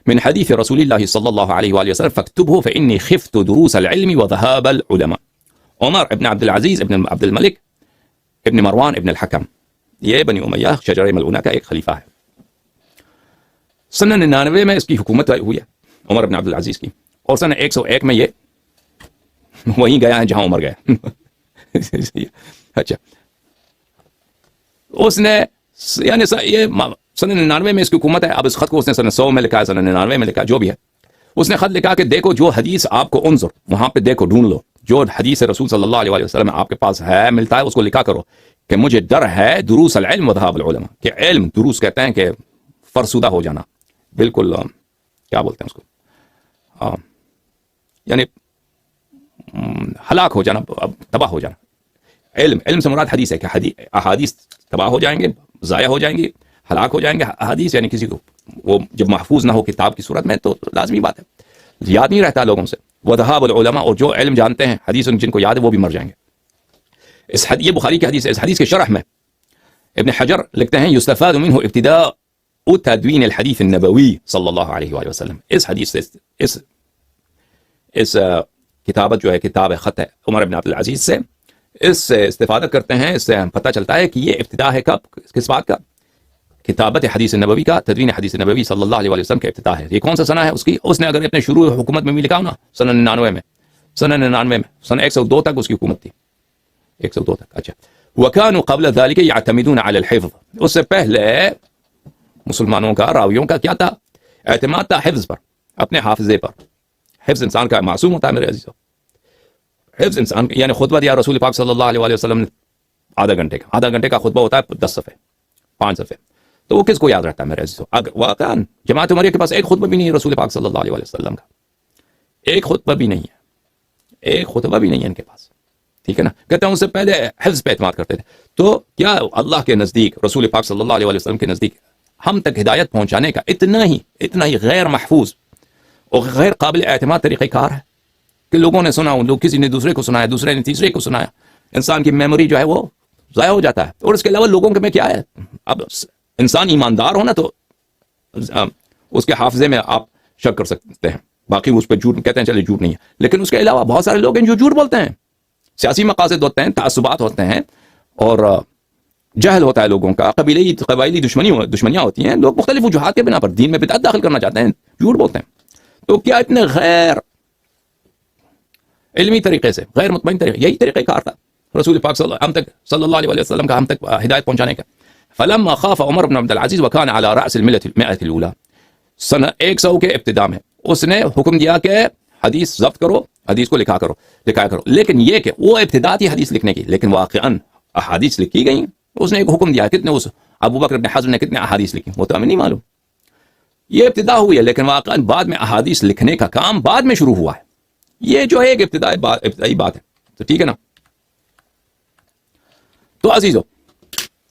من حدیث رسول اللہ صلی اللہ علیہ وآلہ وسلم فاكتبه فإني خفت دروس العلم وذهاب العلماء۔ عمر ابن عبد العزیز ابن عبد الملک ابن مروان ابن الحکم، یہ بنی امیہ شجرہ ملعونہ کا ایک خلیفہ ہے۔ سنہ 99 میں اس کی حکومت ہوئی ہے عمر ابن عبد العزیز کی، اور سنہ 101 میں یہ وہیں گیا ہے جہاں عمر گیا۔ اچھا، اس نے یعنی یہ سنہ 99 میں اس کی حکومت ہے۔ اب اس خط کو اس نے سنہ 100 میں لکھا ہے، سنہ 99 میں لکھا، جو بھی ہے، اس نے خط لکھا کہ دیکھو جو حدیث آپ کو انظر، وہاں پہ دیکھو، ڈھونڈ لو، جو حدیث رسول صلی اللہ علیہ وآلہ وسلم آپ کے پاس ہے، ملتا ہے، اس کو لکھا کرو کہ مجھے ڈر ہے دروس العلم وذهاب العلماء، کہ علم، دروس کہتے ہیں کہ فرسودہ ہو جانا، بالکل کیا بولتے ہیں اس کو، یعنی ہلاک ہو جانا، تباہ ہو جانا، علم سے مراد حدیث ہے کہ احادیث تباہ ہو جائیں گے, ضائع ہو جائیں گے, ہلاک ہو جائیں گے. حدیث یعنی کسی کو وہ جب محفوظ نہ ہو کتاب کی صورت میں تو لازمی بات ہے, یاد نہیں رہتا لوگوں سے. وذهاب العلماء, اور جو علم جانتے ہیں حدیث جن کو یاد ہے وہ بھی مر جائیں گے. یہ بخاری کی حدیث ہے. اس حدیث کے شرح میں ابن حجر لکھتے ہیں یستفاد منه ابتداء تدوین الحدیث النبوی صلی اللہ علیہ وآلہ وسلم. اس حدیث سے اس کتابت جو ہے کتاب خط ہے عمر بن عبد العزیز سے, اس سے استفادہ کرتے ہیں. اس سے پتہ چلتا ہے کہ یہ ابتدا ہے کب, کس بات کا, کتابت حدیث نبوی کا, تدوین حدیث نبوی صلی اللہ علیہ وسلم کا ابتدا ہے. یہ کون سا سنہ ہے اس کی؟ اس نے اگر اپنے شروع حکومت میں بھی لکھا ہو نا سن 99 میں, سن 102 تک اس کی حکومت تھی, 102 تک. اچھا, وكانوا قبل ذلك يعتمدون على الحفظ, اس سے پہلے مسلمانوں کا راویوں کا کیا تھا؟ اعتماد تھا حفظ پر, اپنے حافظے پر. حفظ انسان کا معصوم ہوتا ہے میرے عزیزو. حفظ انسان یعنی خطبہ دیا رسول پاک صلی اللہ علیہ وسلم نے آدھا گھنٹے کا خطبہ ہوتا ہے 10 صفحے 5 صفحے, تو وہ کس کو یاد رہتا ہے میرے عزیزو؟ واقعا جماعت عمریہ کے پاس ایک خطبہ بھی نہیں ہے رسول پاک صلی اللہ علیہ وسلم کا, ایک خطبہ بھی نہیں ہے, ایک خطبہ بھی نہیں ہے ان کے پاس. ٹھیک ہے نا, کہتے ہیں ان سے پہلے حفظ پہ اعتماد کرتے تھے. تو کیا اللہ کے نزدیک, رسول پاک صلی اللہ علیہ وسلم کے نزدیک ہم تک ہدایت پہنچانے کا اتنا ہی غیر محفوظ اور غیر قابل اعتماد طریقہ کار ہے کہ لوگوں نے سنا, لوگ کسی نے دوسرے کو سنایا, دوسرے نے تیسرے کو سنایا, انسان کی میموری جو ہے وہ ضائع ہو جاتا ہے. اور اس کے علاوہ لوگوں کے میں کیا ہے, اب انسان ایماندار ہو نا تو اس کے حافظے میں آپ شک کر سکتے ہیں, باقی اس پہ جھوٹ کہتے ہیں چلے جھوٹ نہیں ہے, لیکن اس کے علاوہ بہت سارے لوگ ہیں جو جھوٹ بولتے ہیں. سیاسی مقاصد ہوتے ہیں, تعصبات ہوتے ہیں, اور جہل ہوتا ہے لوگوں کا, قبائلی دشمنیاں ہوتی ہیں, لوگ مختلف وجوہات کے بنا پر دین میں بدعت داخل کرنا چاہتے ہیں, جھوٹ بولتے ہیں. تو کیا اتنے غیر علمی طریقے سے, غیر مطمئن طریقے, یہی طریقہ کار تھا رسول پاک صلی اللہ علیہ وسلم کا ہم تک ہدایت پہنچانے کا. فلما خاف عمر بن عبد العزیز وكان على راس المئة الاولى, سن 100 کے ابتدا میں اس نے حکم دیا کہ حدیث ضبط کرو, حدیث کو لکھایا کرو. لیکن یہ کہ وہ ابتدا تھی حدیث لکھنے کی, لیکن واقعاً احادیث لکھی گئی. اس نے ایک حکم دیا, کتنے اس ابو بکر بن حزم نے کتنے احادیث لکھی وہ تو ہمیں نہیں معلوم. یہ ابتدا ہوئی ہے, لیکن واقعاً بعد میں احادیث لکھنے کا کام بعد میں شروع ہوا ہے. یہ جو ہے ایک ابتدائی بات ہے. تو ٹھیک ہے نا. تو عزیزو,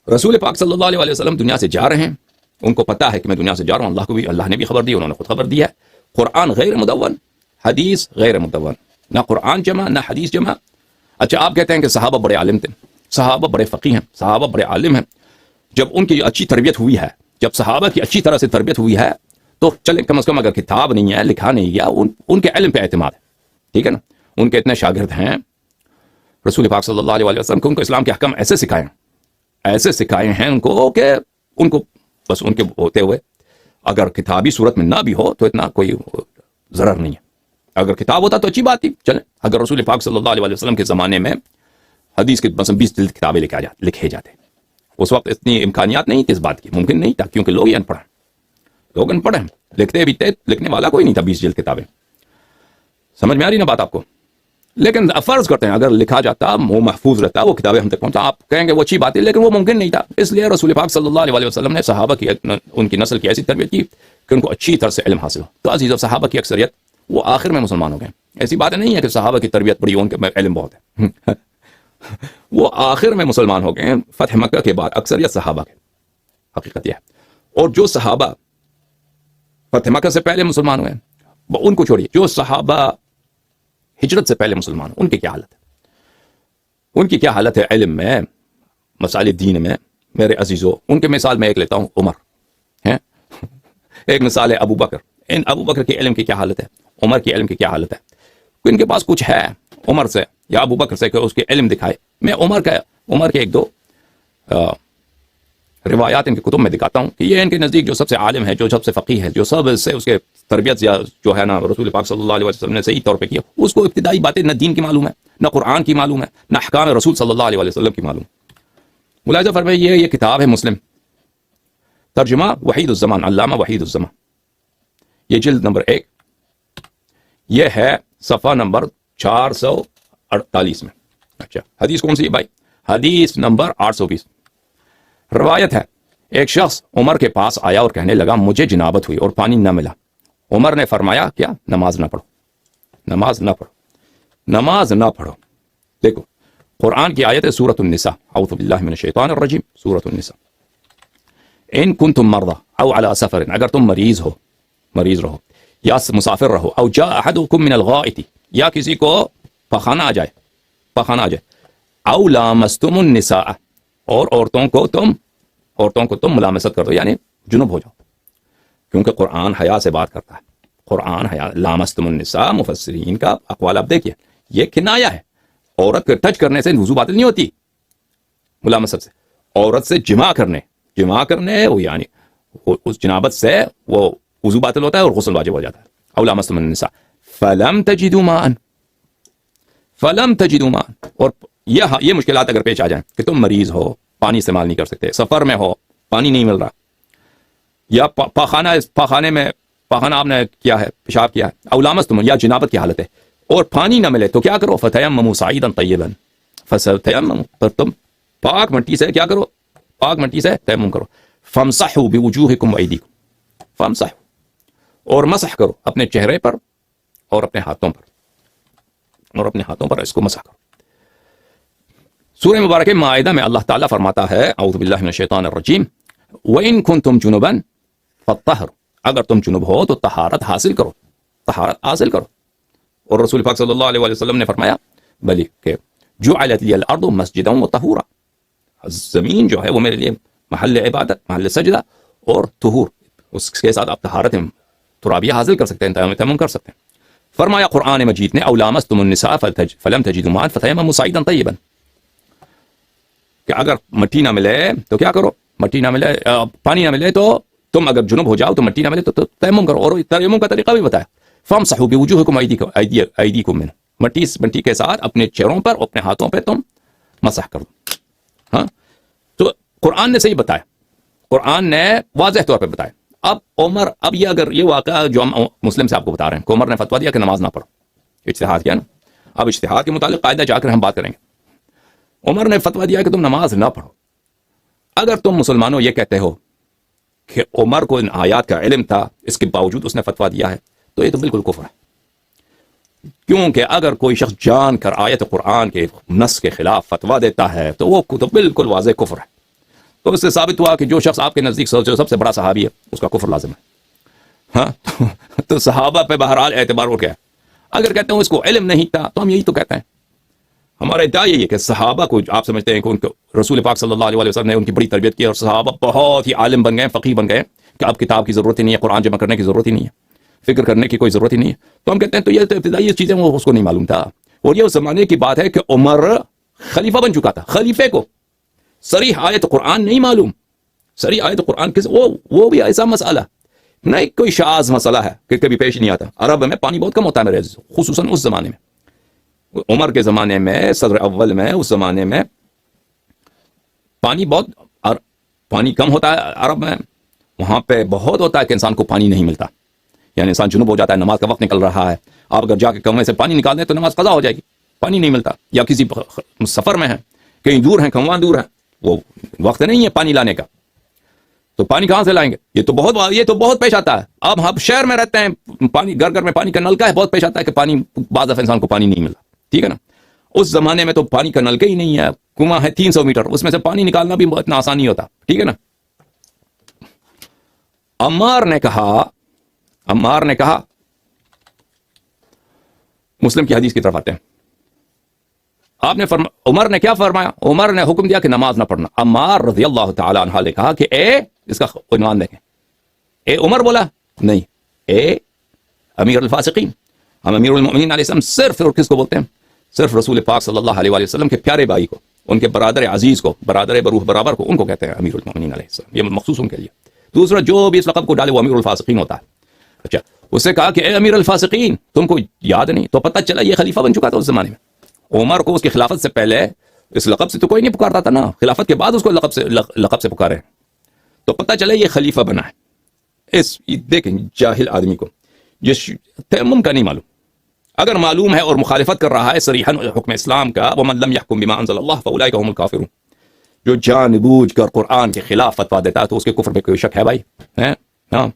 رسول پاک صلی اللہ علیہ وسلم دنیا سے جا رہے ہیں, ان کو پتا ہے کہ میں دنیا سے جا رہا ہوں, اللہ نے بھی خبر دی, انہوں نے خود خبر دی ہے. قرآن غیر مدون, حدیث غیر مدون, نہ قرآن جمع نہ حدیث جمع. اچھا, آپ کہتے ہیں کہ صحابہ بڑے عالم تھے, صحابہ بڑے فقیہ ہیں, صحابہ بڑے عالم ہیں. جب ان کی اچھی تربیت ہوئی ہے, جب صحابہ کی اچھی طرح سے تربیت ہوئی ہے, تو چلیں کم از کم اگر کتاب نہیں ہے, لکھا نہیں گیا, ان کے علم پہ اعتماد ہے. ٹھیک ہے نا. ان کے اتنے شاگرد ہیں رسول پاک صلی اللہ علیہ وسلم کو, ان کو اسلام کے احکام ایسے سکھائے ہیں ان کو بس ان کے ہوتے ہوئے اگر کتابی صورت میں نہ بھی ہو تو اتنا کوئی ضرر نہیں ہے. اگر کتاب ہوتا تو اچھی بات تھی. چلیں, اگر رسول پاک صلی اللہ علیہ وسلم کے زمانے میں حدیث کے مثلا 20 جلد کتابیں لکھے جاتے, اس وقت اتنی امکانیات نہیں تھی اس بات کی, ممکن نہیں تھا, کیونکہ لوگ ان پڑھ ہیں, لکھتے بھی تھے, لکھنے والا کوئی نہیں تھا 20 جلد کتابیں. سمجھ میں آ رہی نا بات آپ کو. لیکن فرض کرتے ہیں اگر لکھا جاتا, وہ محفوظ رہتا, وہ کتابیں ہم تک پہنچا, آپ کہیں گے وہ اچھی بات ہے, لیکن وہ ممکن نہیں تھا. اس لیے رسول پاک صلی اللہ علیہ وسلم نے صحابہ کی, ان کی نسل کی ایسی تربیت کی کہ ان کو اچھی طرح سے علم حاصل ہو. تو عزیزو, صحابہ کی اکثریت وہ آخر میں مسلمان ہو گئے. ایسی بات نہیں ہے کہ صحابہ کی تربیت بڑی, ان کے علم بہت ہے. وہ آخر میں مسلمان ہو گئے ہیں فتح مکہ کے بعد, اکثریت صحابہ کے. حقیقت یہ ہے. اور جو صحابہ فتح مکہ سے پہلے مسلمان ہوئے, ان کو چھوڑیے, جو صحابہ ہجرت سے پہلے مسلمان, ان کی کیا حالت ہے, ان کی کیا حالت ہے علم میں, مسائل دین میں. میرے عزیزو, ان کے مثال میں ایک لیتا ہوں, عمر ہے, ایک مثال ہے ابو بکر. ان ابو بکر کے علم کی کیا حالت ہے, عمر کی علم کی کیا حالت ہے. ان کے پاس کچھ ہے عمر سے یا ابو بکر سے کہ اس کے علم دکھائے. میں عمر کے 1-2 روایات ان کے کتب میں دکھاتا ہوں کہ یہ ان کے نزدیک جو سب سے عالم ہے, جو سب سے فقیہ ہے, جو سب سے اس کے تربیت یا جو ہے نا رسول پاک صلی اللہ علیہ وسلم نے صحیح طور پہ کیا, اس کو ابتدائی باتیں نہ دین کی معلوم ہے, نہ قرآن کی معلوم ہے, نہ احکام رسول صلی اللہ علیہ وسلم کی معلوم. ملاحظہ فرمائیے, یہ کتاب ہے مسلم, ترجمہ وحید الزمان, علامہ وحید الزمان, یہ جلد نمبر 1, یہ ہے صفحہ نمبر 448 میں. اچھا, حدیث کون سی ہے بھائی؟ حدیث نمبر 820. روایت ہے, ایک شخص عمر کے پاس آیا اور کہنے لگا, مجھے جنابت ہوئی اور پانی نہ ملا. عمر نے فرمایا, کیا؟ نماز نہ پڑھو. دیکھو, قرآن کی آیت ہے سورۃ النساء، اعوذ باللہ من الشیطان الرجیم، سورۃ النساء، ان کنتم مرضى او علی سفر، اگر تم مریض رہو یا مسافر رہو، او جاء احدکم من الغائط، یا کسی کو پخانہ آ جائے، او لامستم النساء، اور عورتوں کو تم ملامست کر دو، یعنی جنب ہو جاؤ، کیونکہ قرآن حیا سے بات کرتا ہے، قرآن حیا، لامستم النساء، مفسرین کا اقوال آپ دیکھیے، یہ کنایہ ہے، عورت کو ٹچ کرنے سے وضو باطل نہیں ہوتی، ملامست سے، عورت سے جماع کرنے وہ یعنی اس جنابت سے وہ وضو باطل ہوتا ہے اور غسل واجب ہو جاتا ہے، او لامستم النساء فلم تجدوا ماء، اور یہ مشکلات اگر پیش آ جائیں کہ تم مریض ہو، پانی استعمال نہیں کر سکتے، سفر میں ہو، پانی نہیں مل رہا، یا پاخانہ آپ نے کیا ہے، پیشاب کیا ہے، او لامستم، یا جنابت کی حالت ہے اور پانی نہ ملے، تو کیا کرو، فتیمموا صعیدا طیبا، فتیمموا، پر تم پاک مٹی سے کیا کرو، پاک مٹی سے تیمم کرو، فامسحوا بوجوہکم وایدیکم، فامسحوا، اور مسح کرو اپنے چہرے پر اور اپنے ہاتھوں پر، اس کو مسح کرو۔ سورہ مبارکہ مائدہ میں اللہ تعالیٰ فرماتا ہے، اعوذ باللہ من الشیطان الرجیم، وَإِن كُنتُمْ جُنُبًا فَطَّهِرُوا، اگر تم جنوب ہو تو طہارت حاصل کرو، اور رسول پاک صلی اللہ علیہ وسلم نے فرمایا بلی کہ جعلت لی الارض مسجدا وطہورا، زمین جو ہے وہ میرے لیے محل عبادت، محل سجدہ اور طہور، اس کے ساتھ آپ طہارت ترابیہ حاصل کر سکتے ہیں، تیمم کر سکتے ہیں۔ فرمایا قرآن مجید نے، او لامستم النساء فلم تجدوا ماء فتیمموا صعیدا طیبا، کہ اگر مٹی نہ ملے تو کیا کرو، پانی نہ ملے تو تم اگر جنب ہو جاؤ تو مٹی نہ ملے تو تیمم کرو، اور تیمم کا طریقہ بھی بتایا، فامسحوا بوجوہکم ایدیکم منہ، مٹی کے ساتھ اپنے چہروں پر، اپنے ہاتھوں پہ تم مسح کر دو۔ ہاں، تو قرآن نے صحیح بتایا، قرآن نے واضح طور پہ بتایا۔ اب یہ اگر یہ واقعہ جو ہم مسلم سے آپ کو بتا رہے ہیں کہ عمر نے فتویٰ دیا کہ نماز نہ پڑھو، اجتہاد کیا نا، اب اجتہاد کے متعلق قاعدہ جا کر ہم بات کریں گے۔ عمر نے فتویٰ دیا کہ تم نماز نہ پڑھو، اگر تم مسلمانوں یہ کہتے ہو کہ عمر کو ان آیات کا علم تھا، اس کے باوجود اس نے فتویٰ دیا ہے، تو یہ تو بالکل کفر ہے، کیونکہ اگر کوئی شخص جان کر آیت قرآن کے نص کے خلاف فتویٰ دیتا ہے تو وہ تو بالکل واضح کفر ہے۔ تو اس سے ثابت ہوا کہ جو شخص آپ کے نزدیک سب سے بڑا صحابی ہے اس کا کفر لازم ہے۔ ہاں، تو صحابہ پہ بہرحال اعتبار ہو گیا۔ اگر کہتے ہیں اس کو علم نہیں تھا تو ہم یہی تو کہتے ہیں، ہمارا ادعا یہی ہے کہ صحابہ کو آپ سمجھتے ہیں کہ ان کو رسول پاک صلی اللہ علیہ وسلم نے ان کی بڑی تربیت کی اور صحابہ بہت ہی عالم بن گئے، فقیہ بن گئے کہ اب کتاب کی ضرورت ہی نہیں ہے، قرآن جمع کرنے کی ضرورت ہی نہیں ہے، فکر کرنے کی کوئی ضرورت ہی نہیں ہے، تو ہم کہتے ہیں تو یہ ابتدائی چیزیں وہ اس کو نہیں معلوم تھا۔ اور یہ اس زمانے کی بات ہے کہ عمر خلیفہ بن چکا تھا، خلیفے کو صریح آیت قرآن نہیں معلوم، صریح آیت قرآن کس وہ بھی ایسا مسئلہ نہیں، کوئی شاذ مسئلہ ہے کہ کبھی پیش نہیں آتا۔ عرب میں پانی بہت کم ہوتا ہے میرے عزیز، خصوصاً اس زمانے میں، عمر کے زمانے میں، صدر اول میں، اس زمانے میں پانی کم ہوتا ہے عرب میں، وہاں پہ بہت ہوتا ہے کہ انسان کو پانی نہیں ملتا، یعنی انسان جنوب ہو جاتا ہے، نماز کا وقت نکل رہا ہے، آپ اگر جا کے کنویں سے پانی نکال دیں تو نماز قضا ہو جائے گی، پانی نہیں ملتا، یا کسی سفر میں ہے، کہیں دور ہیں، کنواں دور ہے، وہ وقت نہیں ہے پانی لانے کا، تو پانی کہاں سے لائیں گے؟ یہ تو بہت پیش آتا ہے۔ اب ہم شہر میں رہتے ہیں، پانی گھر میں پانی کا نلکا ہے، بہت پیش آتا ہے کہ پانی بعض دفعہ انسان کو پانی نہیں ملتا، ٹھیک ہے نا۔ اس زمانے میں تو پانی کا نلکا ہی نہیں ہے، کنواں ہے 300 میٹر، اس میں سے پانی نکالنا بھی اتنا آسان نہیں ہوتا، ٹھیک ہے نا۔ عمار نے کہا مسلم کی حدیث کی طرف آتے ہیں، آپ نے عمر نے کیا فرمایا؟ عمر نے حکم دیا کہ نماز نہ پڑھنا۔ عمار رضی اللہ تعالی عنہ نے کہا کہ اس کا عنوان دیکھیں، اے عمر بولا نہیں، اے امیر الفاسقین، ہم امیر المؤمنین علیہ السلام صرف اور کس کو بولتے ہیں؟ صرف رسول پاک صلی اللہ علیہ وسلم کے پیارے بھائی کو، ان کے برادر عزیز کو، برادر بروح برابر کو، ان کو کہتے ہیں امیر المؤمنین علیہ السلام، یہ مخصوص ان کے لیے۔ دوسرا جو بھی اس لقب کو ڈالے وہ امیر الفاسقین ہوتا ہے۔ اچھا، اس سے کہا کہ اے امیر الفاسقین، تم کو یاد نہیں؟ تو پتہ چلا یہ خلیفہ بن چکا تھا اس زمانے میں۔ عمر کو اس کی خلافت سے پہلے اس لقب سے تو کوئی نہیں پکارتا تھا نا، خلافت کے بعد اس کو لقب سے پکارے، تو پتہ چلا یہ خلیفہ بنا ہے۔ دیکھیں جاہل آدمی کو جس تیمم کا نہیں معلوم، اگر معلوم ہے اور مخالفت کر رہا ہے صریحاً حکم اسلام کا، ومن لم يحكم بما انزل الله فاولئك هم الكافرون، جو جان بوجھ کر قرآن کے خلاف فتویٰ دیتا ہے تو اس کے کفر میں کوئی شک ہے بھائی؟ ہاں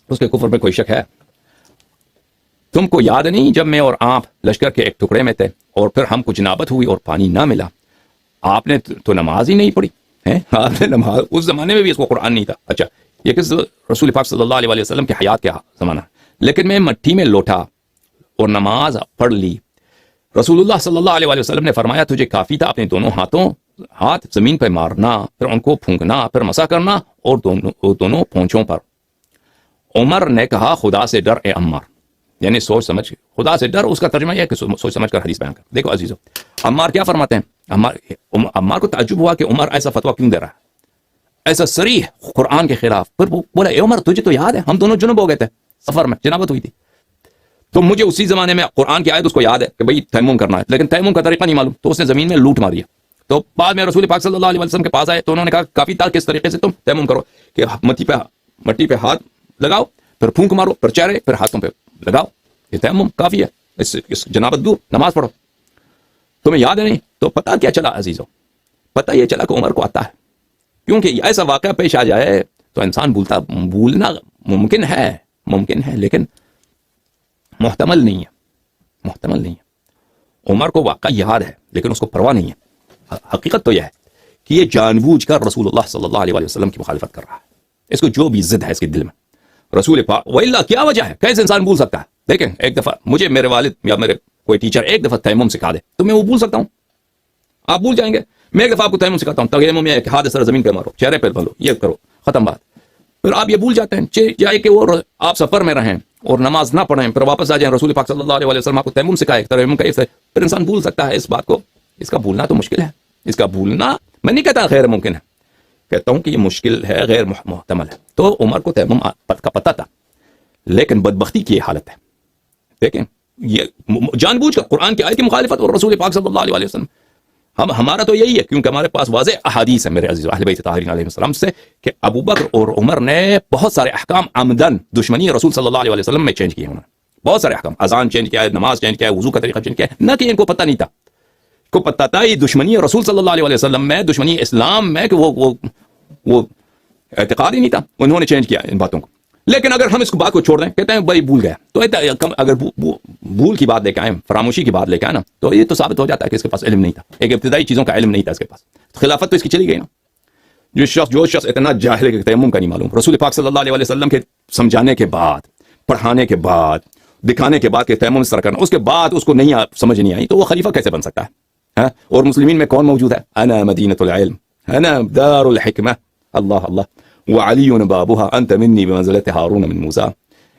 اس کے کفر میں کوئی شک ہے؟ تم کو یاد نہیں جب میں اور آپ لشکر کے ایک ٹکڑے میں تھے اور پھر ہم کو جنابت ہوئی اور پانی نہ ملا، آپ نے تو نماز ہی نہیں پڑھی ہے؟ آپ نے نماز، اس زمانے میں بھی اس کو قرآن نہیں تھا. اچھا یہ کس رسول پاک صلی اللہ علیہ وسلم کے حیات کا زمانہ، لیکن میں مٹھی میں لوٹا اور نماز پڑھ لی. رسول اللہ صلی اللہ علیہ وسلم نے فرمایا تجھے کافی تھا اپنے دونوں ہاتھ زمین پہ مارنا، پھر ان کو پھونکنا، پھر مسح کرنا اور دونوں پونچھوں پر. عمر نے کہا خدا سے ڈر اے عمار، یعنی سوچ سمجھ، خدا سے ڈر اس کا ترجمہ یہ ہے کہ سوچ سمجھ کر حدیث بیان کر. دیکھو عزیزو، عمار کیا فرماتے ہیں؟ عمار کو تعجب ہوا کہ عمر ایسا فتویٰ کیوں دے رہا ہے، ایسا صریح قرآن کے خلاف. پھر وہ بولا اے عمر تجھے تو یاد ہے ہم دونوں جنب ہو گئے تھے، سفر میں جنابت ہوئی تھی، تو مجھے اسی زمانے میں قرآن کی آیت اس کو یاد ہے کہ بھئی تیمم کرنا ہے، لیکن تیمم کا طریقہ نہیں معلوم، تو اس نے زمین میں لوٹ ماری ہے. تو بعد میں رسول پاک صلی اللہ علیہ وسلم کے پاس آئے تو انہوں نے کہا کافی تھا کس طریقے سے تم تیمم کرو کہ مٹی پہ ہاتھ لگاؤ، پھر پھونک مارو، پھر چہرے، پھر ہاتھوں پہ لگاؤ، یہ تیمم کافی ہے، اس جنابت دور، نماز پڑھو. تمہیں یاد ہے نہیں؟ تو پتہ کیا چلا عزیزو؟ پتہ یہ چلا کہ عمر کو آتا ہے، کیونکہ ایسا واقعہ پیش آ جائے تو انسان بھولنا ممکن ہے لیکن محتمل نہیں ہے. عمر کو واقعہ یاد ہے لیکن اس کو پرواہ نہیں ہے. حقیقت تو یہ ہے کہ یہ جان بوجھ کر رسول اللہ صلی اللہ علیہ وسلم کی مخالفت کر رہا ہے. اس کو جو بھی ضد ہے اس کے دل میں رسول پاک، وَإِلَّا کیا وجہ ہے؟ کیسے انسان بھول سکتا ہے؟ دیکھیں ایک دفعہ مجھے میرے والد یا میرے کوئی ٹیچر ایک دفعہ تیمم سکھا دے تو میں وہ بھول سکتا ہوں؟ آپ بھول جائیں گے. میں ایک دفعہ آپ کو تیمم سکھاتا ہوں، تیمم میں ایک ہاتھ سر زمین پہ مارو، چہرے پہ ملو، یہ کرو، ختم بات. پھر آپ یہ بھول جاتے ہیں، چاہے کہ وہ آپ سفر میں رہیں اور نماز نہ پڑھیں، پھر واپس آ جائیں، رسول پاک صلی اللہ علیہ وسلم آپ کو تیمم سکھائے، تیمم کا پھر انسان بھول سکتا ہے اس بات کو. اس کا بھولنا تو مشکل ہے، اس کا بھولنا میں نہیں کہتا غیر ممکن ہے، کہتا ہوں کہ یہ مشکل ہے، غیر محتمل ہے. تو عمر کو تیمم کا پتہ تھا، لیکن بدبختی کی حالت ہے. دیکھیں یہ جان بوجھ کر قرآن کی آیت کی مخالفت اور رسول پاک صلی اللہ علیہ وسلم. ہمارا تو یہی ہے کیونکہ ہمارے پاس واضح احادیث ہے میرے عزیز اہل بیت طاہرین علیہ السلام سے کہ ابو بکر اور عمر نے بہت سارے احکام عمدن دشمنی رسول صلی اللہ علیہ وسلم میں چینج کیے. انہوں نے بہت سارے احکام، اذان چینج کیا ہے، نماز چینج کیا ہے، وضو کا طریقہ چینج کیا ہے، نہ کہ ان کو پتہ نہیں تھا. کو پتہ تھا یہ دشمنی رسول صلی اللہ علیہ وسلم میں، دشمنی اسلام میں، کہ وہ اعتقاد ہی نہیں تھا، انہوں نے چینج کیا ان باتوں کو. لیکن اگر ہم اس بات کو چھوڑ دیں، کہتے ہیں بھائی بھول گیا، تو اگر بھول کی بات لے کے آئے، فراموشی کی بات لے کے آئے نا، تو یہ تو ثابت ہو جاتا ہے کہ اس کے پاس علم نہیں تھا، ایک ابتدائی چیزوں کا علم نہیں تھا اس کے پاس. خلافت تو اس کی چلی گئی نا. جو شخص اتنا جاہل ہے کہ تیمم کا نہیں معلوم، رسول پاک صلی اللہ علیہ وسلم کے سمجھانے کے بعد، پڑھانے کے بعد، دکھانے کے بعد کہ تیمم اس طرح کرنا، اس کے بعد اس کو نہیں سمجھ نہیں آئی، تو وہ خلیفہ کیسے بن سکتا ہے؟ اور مسلمین میں کون موجود ہے؟ انا مدینۃ العلم، انا دار الحکمہ، اللہ اللہ، وعلی بابها انت منی بمنزلت ہارون من موسیٰ،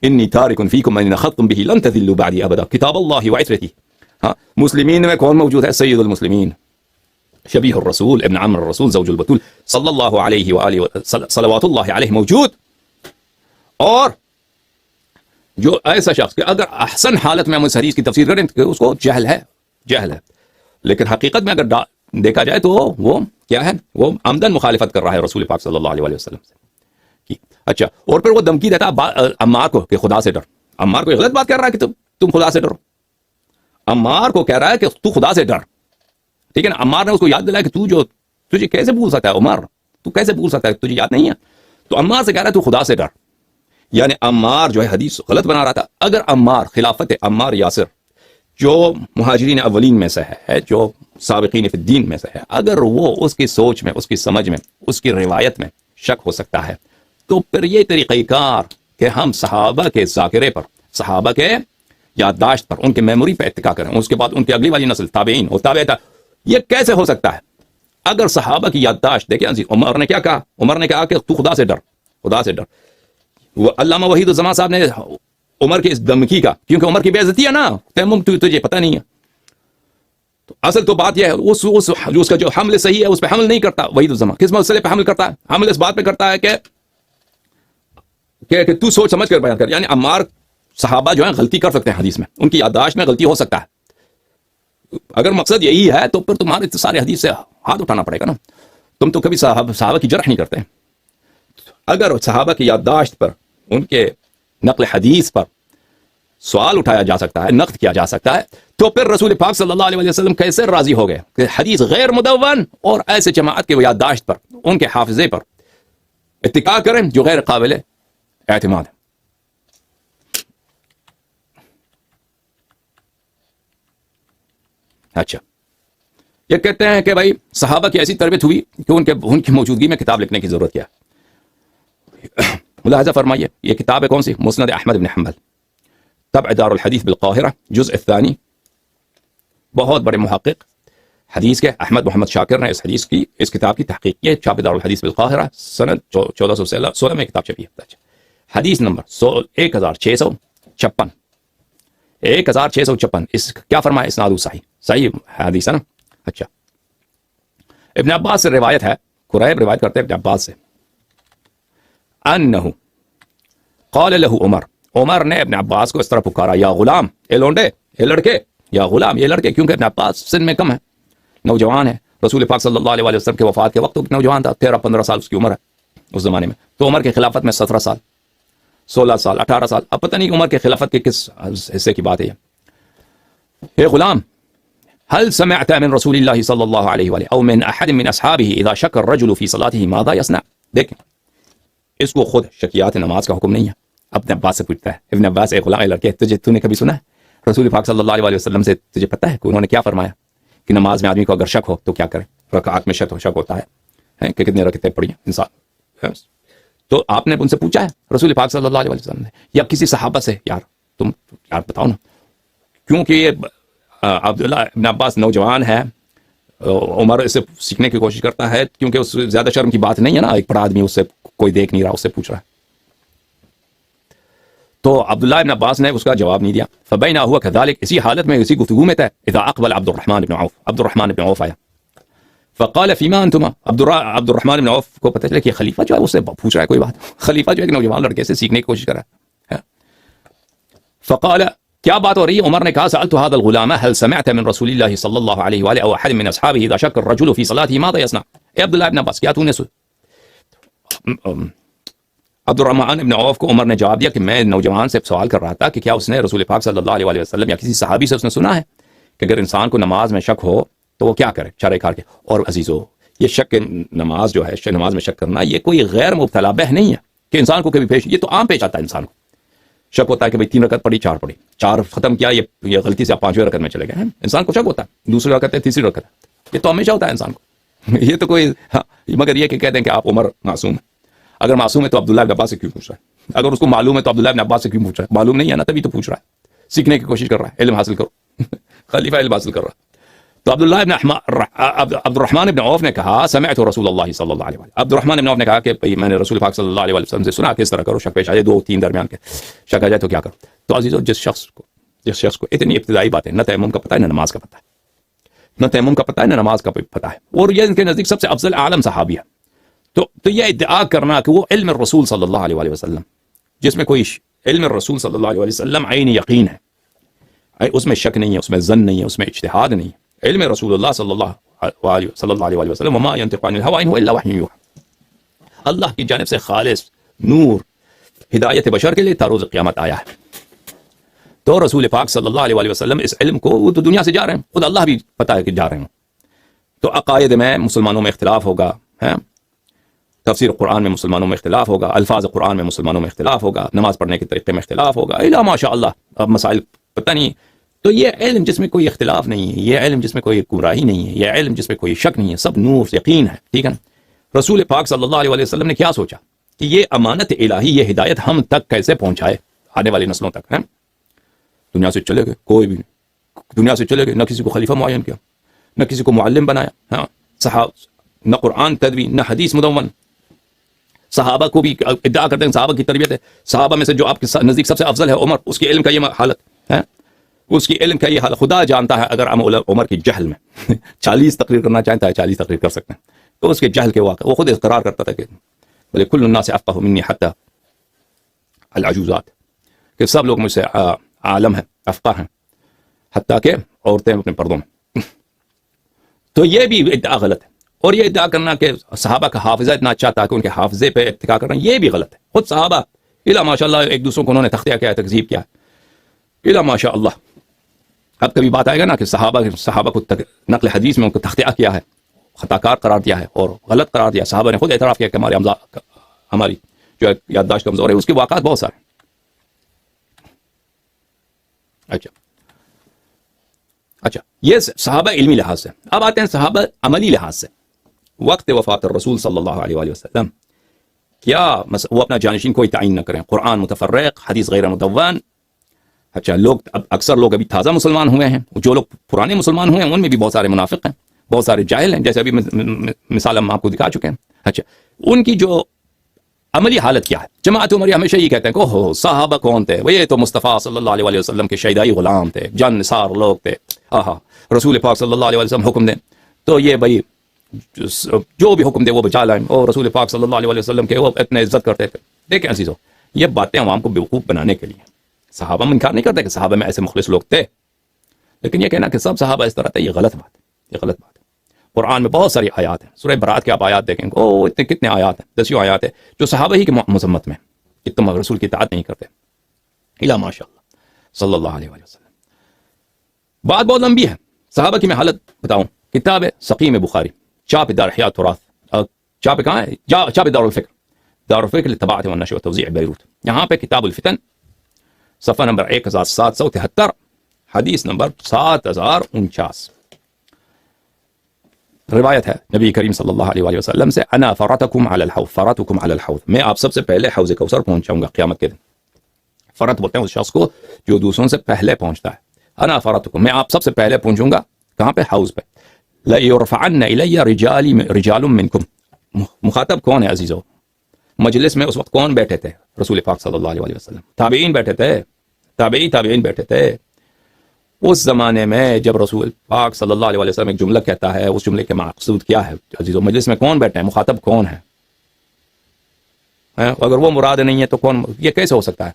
انی تارک فیکم من اخذتم به لن تذلوا بعدی ابدا، کتاب اللہ وعترتی. مسلمین میں کون موجود ہے؟ سید المسلمین، شبیہ الرسول، ابن عم الرسول، زوج البتول، صلی اللہ علیہ وآلہ صلوات اللہ علیہ موجود. اور جو ایسا شخص کہ اگر احسن حالت میں ہم اس حدیث کی تفسیر کریں کہ اس کو جہل ہے، لیکن حقیقت میں اگر دیکھا جائے تو وہ کیا ہے؟ وہ عمدن مخالفت کر رہا ہے رسول پاک صلی اللہ علیہ وسلم سے. اچھا، اور پھر وہ دھمکی دیتا عمار کو کہ خدا سے ڈر. عمار کو غلط بات کر رہا ہے کہ تم خدا سے ڈرو. عمار کو کہہ رہا ہے کہ تو خدا سے ڈر. ٹھیک ہے نا. عمار نے اس کو یاد دلایا کہ تجھے کیسے بھول سکتا ہے عمر، تو کیسے بھول سکتا ہے، تجھے یاد نہیں ہے. تو عمار سے کہہ رہا ہے تو خدا سے ڈر، یعنی عمار جو ہے حدیث غلط بنا رہا تھا. اگر عمار، خلافت عمار یاسر جو مہاجرین اولین میں سے ہے، جو سابقین فی الدین میں سے ہے، اگر وہ اس کی سوچ میں، اس کی سمجھ میں، اس کی روایت میں شک ہو سکتا ہے، تو پھر یہ طریقہ کار کہ ہم صحابہ کے ذاکرے پر، صحابہ کے یادداشت پر، ان کے میموری پہ اتکا کریں، اس کے بعد ان کی اگلی والی نسل تابعین اور تابع، یہ کیسے ہو سکتا ہے؟ اگر صحابہ کی یادداشت دیکھیں، عمر نے کیا کہا؟ عمر نے کہا کہ تو خدا سے ڈر، خدا سے ڈر. وہ علامہ وحید الزمان صاحب نے عمر کی اس دھمکی کا، کیونکہ عمر کی بے عزتی ہے نا، تیمم تجھے پتہ نہیں ہے. تو اصل تو بات یہ ہے، اس کا جو حمل صحیح ہے اس پہ حمل نہیں کرتا وحید الزمان. کس مسئلے پہ حمل کرتا ہے؟ حمل اس بات پہ کرتا ہے کہ تو سوچ سمجھ کر بیان کر. یعنی عمار، صحابہ جو ہیں غلطی کر سکتے ہیں حدیث میں، ان کی یادداشت میں غلطی ہو سکتا ہے. اگر مقصد یہی ہے تو پھر تمہارے سارے حدیث سے ہاتھ اٹھانا پڑے گا نا. تم تو کبھی صحابہ کی جرح نہیں کرتے. اگر صحابہ کی یادداشت پر، ان کے نقل حدیث پر سوال اٹھایا جا سکتا ہے، نقد کیا جا سکتا ہے، تو پھر رسول پاک صلی اللہ علیہ وسلم کیسے راضی ہو گئے کہ حدیث غیر مدون اور ایسے جماعت کے یادداشت پر، ان کے حافظے پر اتکا کریں جو غیر قابل اعتماد ہے. اچھا یہ کہتے ہیں کہ بھائی صحابہ کی ایسی تربیت ہوئی کہ ان کی موجودگی میں کتاب لکھنے کی ضرورت کیا ہے. ملاحظہ فرمائیے یہ کتاب ہے کون سی؟ مسند احمد بن حنبل، طبع دار الحدیث بالقاہرہ، جزء الثانی. بہت بڑے محقق حدیث کے احمد محمد شاکر نے اس کتاب کی تحقیق کی ہے. چھاپ دار الحدیث بالقاہرہ سنہ 1416 میں کتاب چھپی ہے. حدیث نمبر 1656. 1656. اس کیا فرمایا؟ اسناد صحیح حدیث ہے نا. اچھا ابن عباس سے روایت ہے، قریب روایت کرتے ہیں ابن عباس سے، انہ قال له عمر نے ابن عباس کو اس طرح پکارا، یا غلام، اے لونڈے، اے لڑکے، یا غلام، یہ لڑکے، کیونکہ ابن عباس سن میں کم ہے، نوجوان ہے. رسول پاک صلی اللہ علیہ وسلم کے وفات کے وقت نوجوان تھا، 13-15 سال اس کی عمر ہے اس زمانے میں. تو عمر کی خلافت میں 17 سال، 16 سال، 18 سال، اب پتہ نہیں عمر کی خلافت کے کس حصے کی بات ہے. اے غلام، هل سمعت من رسول اللہ صلی اللہ علیہ وآلہ او من احد من اصحابہ اذا شک الرجل فی صلاته ماذا يصنع؟ دیکھیں اس کو خود شکیات نماز کا حکم نہیں ہے، ابن عباس سے پوچھتا ہے. ابن عباس اے غلام، اے لڑکے، تو نے کبھی سنا ہے رسول پاک صلی اللہ علیہ وسلم سے تجھے پتہ ہے کہ انہوں نے کیا فرمایا کہ نماز میں آدمی کو اگر شک ہو تو کیا کرے؟ رکعات میں شک ہوتا ہے کہ کتنے رکعتیں پڑھی ہیں انسان. تو آپ نے ان سے پوچھا ہے رسول پاک صلی اللہ علیہ وسلم نے یا کسی صحابہ سے؟ یار تم یار بتاؤ نا، کیونکہ یہ عبداللہ ابن عباس نوجوان ہے، عمر اس سے سیکھنے کی کوشش کرتا ہے کیونکہ اس زیادہ شرم کی بات نہیں ہے نا، ایک بڑا آدمی اس سے کوئی دیکھ نہیں رہا اس سے پوچھ رہا ہے. تو عبداللہ ابن عباس نے اس کا جواب نہیں دیا. فبینا ہوا کذالک، اسی حالت میں اسی گفتگو میں تھے، اذا اقبل عبد الرحمن بن عوف آیا. فقال فیما انتما، عبد الرحمن بن عوف کو پتہ چلا کہ خلیفہ جو ہے اس سے پوچھ رہا ہے کوئی بات، خلیفہ جو ہے ایک نوجوان لڑکے سے سیکھنے کی کوشش کر رہا ہے. فقال کیا بات ہو رہی ہے؟ عمر نے کہا سألت هذا الغلام هل سمعت من رسول الله صلی اللہ علیہ وآلہ او احد من اصحابہ اذا شک الرجل في صلاته ماذا يصنع؟ اے عبداللہ ابن عباس، کیا تو نے عبد الرحمن ابن عوف کو عمر نے جواب دیا کہ میں نوجوان سے سوال کر رہا تھا کہ کیا اس نے رسول پاک صلی اللہ علیہ وسلم یا کسی صحابی سے اس نے سنا ہے کہ اگر انسان کو نماز میں شک ہو تو وہ کیا کرے؟ چارے کھار کے. اور عزیزو، یہ شک نماز جو ہے، نماز میں شک کرنا، یہ کوئی غیر مبتلا بہ نہیں ہے کہ انسان کو کبھی پیش، یہ تو عام پیش آتا ہے. انسان کو شک ہوتا ہے کہ بھئی 3 رکعت پڑھی، 4 پڑھی، 4 ختم کیا، یہ غلطی سے آپ 5ویں رکعت میں چلے گئے. انسان کو شک ہوتا ہے، دوسری رکعت ہے، تیسری رکعت ہے، یہ تو ہمیشہ ہوتا ہے انسان کو. یہ تو کوئی مگر یہ کہ کہتے ہیں کہ آپ عمر معصوم ہے. اگر معصوم ہے تو عبداللہ ابن عباس سے کیوں پوچھ رہا ہے؟ اگر اس کو معلوم ہے تو عبداللہ ابن عباس سے کیوں پوچھ رہا ہے؟ معلوم نہیں ہے نا، تبھی تو پوچھ رہا ہے، سیکھنے کی کوشش کر رہا ہے، علم حاصل کرو. خلیفہ علم حاصل کر رہا ہے. تو عبد الرحمن ابن عوف نے کہا سمعت رسول اللہ صلی اللہ علیہ وسلم. عبد الرحمن ابن عوف نے کہا کہ میں نے رسول پاک صلی اللہ علیہ وسلم سے سنا کہ اس طرح کرو، شک پیش آ جائے 2-3 درمیان کے شک آ جائے تو کیا کرو. تو عزیزو، جس شخص کو اتنی ابتدائی باتیں، نہ تیمم کا پتہ ہے، نہ نماز کا پتہ ہے، نہ تیمم کا پتہ ہے، نہ نماز کا پتہ ہے، اور یہ ان کے نزدیک سب سے افضل عالم صحابی ہے، تو یہ ادعا کرنا کہ وہ علم الرسول صلی اللہ علیہ وسلم، جس میں کوئی علم الرسول صلی اللہ علیہ وسلم عین یقین ہے، اس میں شک نہیں ہے، اس میں ظن نہیں ہے، اس میں اجتہاد نہیں ہے. علم رسول اللہ صلی اللہ علیہ وسلم وما ينطق عن الهوى ان هو الا وحی یوحى، اللہ کی جانب سے خالص نور ہدایت بشر کے لیے تا روز قیامت آیا ہے. تو رسول پاک صلی اللہ علیہ وسلم اس علم کو، وہ تو دنیا سے جا رہے ہیں، خود اللہ بھی پتہ ہے کہ جا رہے ہیں. تو عقائد میں مسلمانوں میں اختلاف ہوگا، تفسیر قرآن میں مسلمانوں میں اختلاف ہوگا، الفاظ قرآن میں مسلمانوں میں اختلاف ہوگا، نماز پڑھنے کے طریقے میں اختلاف ہوگا، الا ماشاء اللہ اب مسائل پتہ نہیں. تو یہ علم جس میں کوئی اختلاف نہیں ہے، یہ علم جس میں کوئی گمراہی نہیں ہے، یہ علم جس میں کوئی شک نہیں ہے، سب نور یقین ہے. ٹھیک ہے نا؟ رسول پاک صلی اللہ علیہ وسلم نے کیا سوچا کہ یہ امانت الہی، یہ ہدایت ہم تک کیسے پہنچائے، آنے والی نسلوں تک. ہے دنیا سے چلے گئے، کوئی بھی دنیا سے چلے گئے، نہ کسی کو خلیفہ معین کیا، نہ کسی کو معلم بنایا، ہاں صحابہ، نہ قرآن تدوین، نہ حدیث مدون. صحابہ کو بھی ادعا کرتے ہیں صحابہ کی تربیت ہے، صحابہ میں سے جو آپ کے نزدیک سب سے افضل ہے عمر، اس کے علم کا یہ حالت ہے، اس کی علم کا یہ حال خدا جانتا ہے. اگر ہم عمر کی جہل میں 40 تقریر کرنا چاہتا ہے، 40 تقریر کر سکتے ہیں. تو اس کے جہل کے واقع وہ خود اقرار کرتا تھا کہ بولے کل الناس افقہ منی حتی العجوزات، کہ سب لوگ مجھ سے عالم ہیں، افقہ ہیں، حتیٰ کہ عورتیں اپنے پردوں میں. تو یہ بھی ادعا غلط ہے. اور یہ ادعا کرنا کہ صحابہ کا حافظہ اتنا اچھا تھا کہ ان کے حافظے پہ اتکا کرنا، یہ بھی غلط ہے. خود صحابہ الا ماشاء اللہ ایک دوسروں کو انہوں نے تختیہ کیا ہے، تکذیب کیا ہے، الا ماشاء اللہ. اب کبھی بات آئے گا نا کہ صحابہ کو نقل حدیث میں ان کو تختیہ کیا ہے، خطا کار قرار دیا ہے اور غلط قرار دیا. صحابہ نے خود اعتراف کیا کہ ہماری جو یادداشت کمزور ہے، اس کے واقعات بہت سارے. اچھا اچھا یہ صحابہ علمی لحاظ سے. اب آتے ہیں صحابہ عملی لحاظ سے. وقت وفات الرسول صلی اللہ علیہ وآلہ وسلم کیا وہ اپنا جانشین کوئی تعین نہ کریں, قرآن متفرق, حدیث غیر مدون. اچھا لوگ اب اکثر لوگ ابھی تازہ مسلمان ہوئے ہیں, جو لوگ پرانے مسلمان ہوئے ہیں ان میں بھی بہت سارے منافق ہیں, بہت سارے جاہل ہیں, جیسے ابھی مثال ہم آپ کو دکھا چکے ہیں. اچھا ان کی جو عملی حالت کیا ہے؟ جماعت عمری ہمیشہ یہ کہتے ہیں کہ اوہ صحابہ کون تھے, وہ یہ تو مصطفیٰ صلی اللہ علیہ وآلہ وسلم کے شیدائی غلام تھے, جان نثار لوگ تھے. رسول پاک صلی اللہ علیہ وسلم حکم دیں تو یہ بھائی جو بھی حکم دے وہ بچا لائیں, اور رسول پاک صلی اللہ علیہ وسلم کے وہ اتنے عزت کرتے تھے. دیکھیں عزیزو, یہ باتیں عوام کو بیوقوف بنانے کے لیے. صحابہ میں انکار نہیں کرتے کہ صحابہ میں ایسے مخلص لوگ تھے, لیکن یہ کہنا کہ سب صحابہ اس طرح تھے, یہ غلط بات ہے, یہ غلط بات ہے. قرآن میں بہت ساری آیات ہیں, سورہ برات کے آپ آیات دیکھیں گے, اتنے کتنے آیات ہیں, 10 آیات ہیں جو صحابہ ہی کی مذمت میں کہ تم رسول کی اطاعت نہیں کرتے. الا ماشاء اللہ صلی اللہ علیہ وسلم. بات بہت لمبی ہے. صحابہ کی میں حالت بتاؤں. کتاب ہے سقیم بخاری, چاپ دار احیاء تراث, چاپ کہاں ہے؟ چاپ دار الفکر, دار الفکر للطباعت والنشر والتوزیع بیروت. یہاں پہ کتاب الفتن صفحہ نمبر 1773, حدیث نمبر 7049. روایت ہے نبی کریم صلی اللہ علیہ وآلہ وسلم سے, انا فرتکم علی الحوض, فرتکم علی الحوض, میں آپ سب سے پہلے حوض کوثر پہنچاؤں گا قیامت کے دن. فرت بولتے ہیں اس شخص کو جو دوسروں سے پہلے پہنچتا ہے. انا فرتکم, میں آپ سب سے پہلے پہنچوں گا. کہاں پہ؟ حوض پہ. لَيُرْفَعَنَّ إِلَيَّ رِجَالٌ مِّنْكُمْ. مخاطب کون ہے عزیزو؟ مجلس میں اس وقت کون بیٹھے تھے؟ رسول پاک صلی اللہ علیہ وسلم. تابعین بیٹھے تھے, تابعین بیٹھے تھے. اس زمانے میں جب رسول پاک صلی اللہ علیہ وسلم ایک جملہ کہتا ہے, اس جملے کے مقصود کیا ہے عزیزو؟ مجلس میں کون بیٹھے ہیں, مخاطب کون ہے؟ اگر وہ مراد نہیں ہے تو کون؟ یہ کیسے ہو سکتا ہے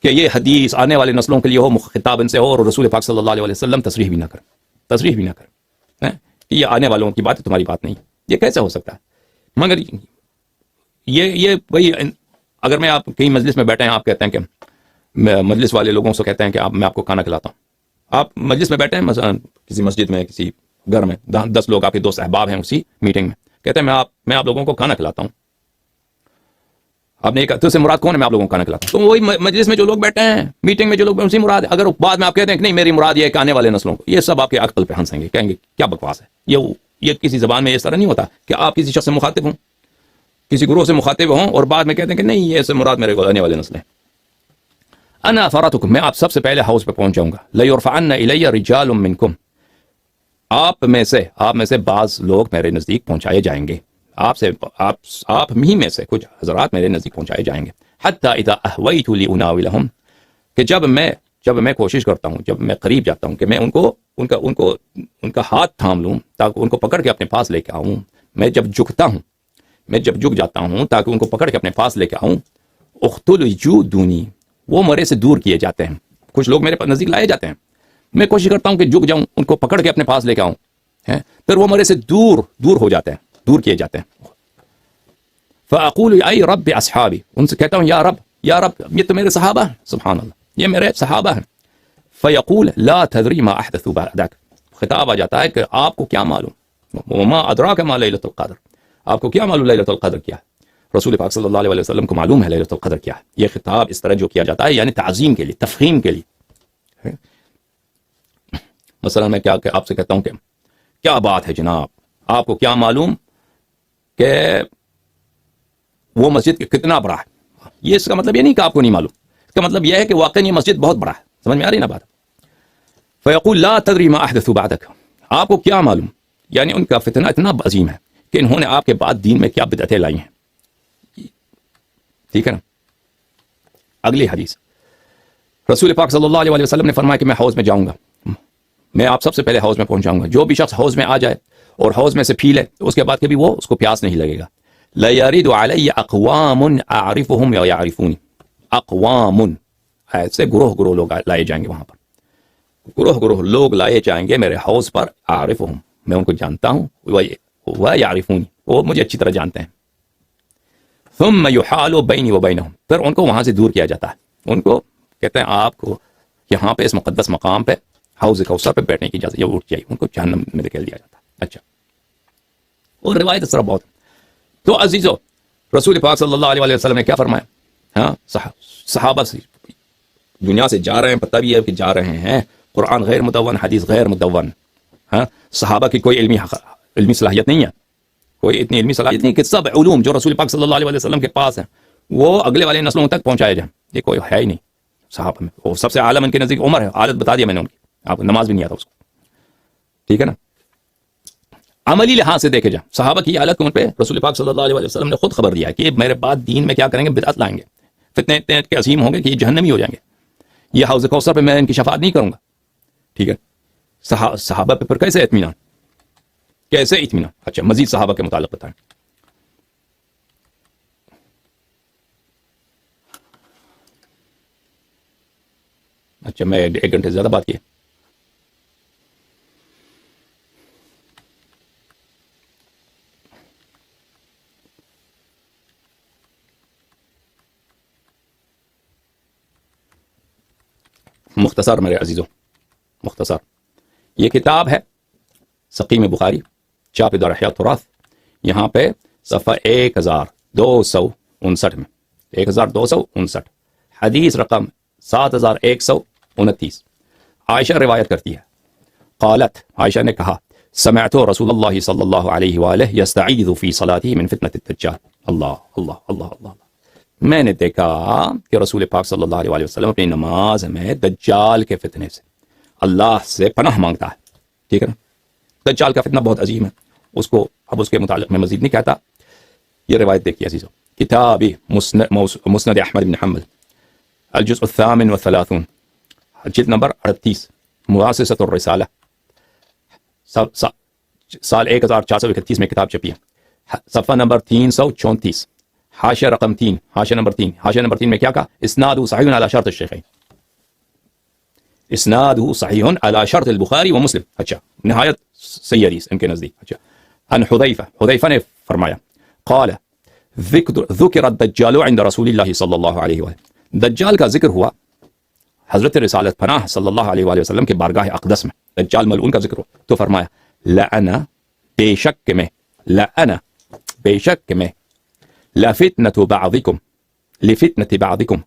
کہ یہ حدیث آنے والی نسلوں کے لیے ہو, خطاب ان سے ہو, اور رسول پاک صلی اللہ علیہ وسلم تصریح بھی نہ کریں کہ یہ آنے والوں کی بات ہے, تمہاری بات نہیں. یہ کیسے ہو سکتا ہے؟ مگر یہ وہی, اگر میں آپ کہیں مجلس میں بیٹھے ہیں, آپ کہتے ہیں کہ مجلس والے لوگوں سے کہتے ہیں کہ میں آپ کو کھانا کھلاتا ہوں. آپ مجلس میں بیٹھے ہیں, مثلا کسی مسجد میں, کسی گھر میں, 10 لوگ آپ کے دوست احباب ہیں اسی میٹنگ میں, کہتے ہیں میں آپ لوگوں کو کھانا کھلاتا ہوں. آپ نے کہا تو سے مراد کون ہے میں آپ لوگوں کو کھانا کھلاتا ہوں؟ تو وہی مجلس میں جو لوگ بیٹھے ہیں, میٹنگ میں جو لوگ اسی مراد ہے. اگر بعد میں آپ کہتے ہیں کہ نہیں میری مراد یہ ہے کہ آنے والے نسلوں کو, یہ سب آپ کے عقل پہ ہنسیں گے, کہیں گے کیا بکواس ہے. یہ کسی زبان میں اس طرح نہیں ہوتا کہ آپ کسی شخص سے مخاطب ہوں, کسی گروہ سے مخاطب ہوں, اور بعد میں کہتے ہیں کہ نہیں یہ سے مراد میرے کو آنے والے نسل ہیں. انا فرتکم, میں آپ سب سے پہلے حوض پہ پہنچ جاؤں گا. لیرفعن الی رجال منکم, آپ میں سے بعض لوگ میرے نزدیک پہنچائے جائیں گے. آپ ہی میں سے کچھ حضرات میرے نزدیک پہنچائے جائیں گے. حتی اذا احویت لاناولہم, کہ جب میں کوشش کرتا ہوں, جب میں قریب جاتا ہوں کہ میں ان کا ہاتھ تھام لوں تاکہ ان کو پکڑ کے اپنے پاس لے کے آؤں. میں جب جھک جاتا ہوں تاکہ ان کو پکڑ کے اپنے پاس لے کے آؤں. اختلجوا دونی, وہ میرے سے دور کیے جاتے ہیں. کچھ لوگ میرے پاس نزدیک لائے جاتے ہیں, میں کوشش کرتا ہوں کہ جھک جاؤں, ان کو پکڑ کے اپنے پاس لے کے آؤں, پھر وہ میرے سے دور ہو جاتے ہیں, دور کیے جاتے ہیں. فاقول ای رب اصحابی, ان سے کہتا ہوں یا رب یہ تو میرے صحابہ ہیں, سبحان اللہ یہ میرے صحابہ ہیں. فیقول لا تدری ما احدثوا بعدک, خطاب آ جاتا ہے کہ آپ کو کیا معلوم, وما ادراک ما لیلۃ القدر, آپ کو کیا معلوم لیلۃ القدر کیا ہے. رسول پاک صلی اللہ علیہ وسلم کو معلوم ہے لیلۃ القدر کیا ہے. یہ خطاب اس طرح جو کیا جاتا ہے یعنی تعظیم کے لیے, تفخیم کے لیے. مثلا میں کیا آپ سے کہتا ہوں کہ کیا بات ہے جناب, آپ کو کیا معلوم کہ وہ مسجد کتنا بڑا ہے. یہ اس کا مطلب یہ نہیں کہ آپ کو نہیں معلوم, اس کا مطلب یہ ہے کہ واقعی یہ مسجد بہت بڑا ہے. سمجھ میں آ رہی نا بات؟ فیقول لا تدری ما احدثوا بعدک, آپ کو کیا معلوم, یعنی ان کا فتنہ اتنا عظیم ہے کہ انہوں نے آپ کے بعد دین میں کیا بدعتیں لائی ہیں. ٹھیک ہے نا. اگلی حدیث, رسول پاک صلی اللہ علیہ وسلم نے فرمایا کہ میں حوض میں جاؤں گا, میں آپ سب سے پہلے حوض میں پہنچ جاؤں گا. جو بھی شخص حوض میں آ جائے اور حوض میں سے پی لے, اس کے بعد کبھی وہ اس کو پیاس نہیں لگے گا. لیرد علی اقوام اعرفهم یعرفونی, اقوام ایسے گروہ لوگ لائے جائیں گے وہاں پر, گروہ لوگ لائے جائیں گے میرے حوض پر. اعرفهم, میں ان کو جانتا ہوں, وہ یعرفونی, وہ مجھے اچھی طرح جانتے ہیں. ثم یحال بینی و بینہم, پھر ان کو وہاں سے دور کیا جاتا ہے. ان کو کہتے ہیں آپ کو یہاں پہ اس مقدس مقام پہ حوض کوثر پہ بیٹھنے کی اجازت, یہ اٹھ جائے, ان کو جہنم میں دھکیل دیا جاتا ہے. اچھا, اور روایت اس طرح بہت. تو عزیزو, رسول پاک صلی اللہ علیہ وسلم نے کیا فرمایا, صحابہ سے دنیا سے جا رہے ہیں, پتہ بھی ہے کہ جا رہے ہیں, قرآن غیر مدون، حدیث غیر مدون. ہاں صحابہ کی کوئی علمی صلاحیت نہیں ہے، کوئی اتنی علمی صلاحیت نہیں کہ سب علوم جو رسول پاک صلی اللہ علیہ وسلم کے پاس ہیں وہ اگلے والے نسلوں تک پہنچائے جائیں. یہ کوئی ہے ہی نہیں صحابہ میں. وہ سب سے عالم ان کے نزدیک عمر ہے. حالت بتا دیا میں نے ان کی، آپ نماز بھی نہیں آتا اس کو. ٹھیک ہے نا. عملی لحاظ سے دیکھے جائیں صحابہ کی حالت کو ان پہ رسول پاک صلی اللہ علیہ وسلم نے خود خبر دیا کہ میرے بعد دین میں کیا کریں گے، بدعت لائیں گے، فتنے اتنے کے عظیم ہوں گے کہ یہ جہنمی ہو جائیں گے. یہ حوض کوثر پہ میں ان کی شفاعت نہیں کروں گا. ٹھیک ہے. صحابہ پہ پھر کیسے اطمینان، کیسے اطمینان؟ اچھا مزید صحابہ کے متعلق بتائیں. اچھا میں 1 گھنٹے سے زیادہ بات کی. مختصر میرے عزیزوں، مختصر یہ کتاب ہے سقیم بخاری، چاپ دار احیاء التراث. یہاں پہ صفحہ 1259 میں 1259 حدیث رقم 7129 عائشہ روایت کرتی ہے. قالت، عائشہ نے کہا، سمعت رسول اللہ صلی اللہ علیہ وآلہ یستعیذ فی صلاته من فتنة الدجال. اللہ اللہ اللہ اللہ. میں نے دیکھا کہ رسول پاک صلی اللہ علیہ وسلم اپنی نماز میں دجال کے فتنے سے اللہ سے پناہ مانگتا ہے. ٹھیک ہے نا. دجال کا فتنہ بہت عظیم ہے، اس کو اب اس کے متعلق میں مزید نہیں کہتا. یہ روایت دیکھیے عزیزو، کتاب مسند احمد بن حنبل، الجزء 38، جلد نمبر 38، مؤسسۃ الرسالہ، سال 1431 میں کتاب چھپی ہے. صفحہ نمبر 334، حاشیہ رقم 3، حاشیہ نمبر 3. حاشیہ نمبر 3 میں کیا کہا؟ اسنادہ صحیح علی شرط الشیخین، اسنادہ صحیح علی شرط البخاری و مسلم. اچھا نہایت صحیح حدیث ان کے نزدیک. اچھا عن حذیفہ نے فرمایا، قال ذکر الدجال عند رسول اللہ صلی اللہ علیہ وسلم، دجال کا ذکر ہوا حضرت رسالت پناہ صلی اللہ علیہ وآلہ وسلم کے بارگاہ اقدس میں. دجال ملعون کا ذکر ہو تو فرمایا، لأنا بے شک میں، لأنا بے شک میں، لفتنة بعضكم لفتنة بعضكم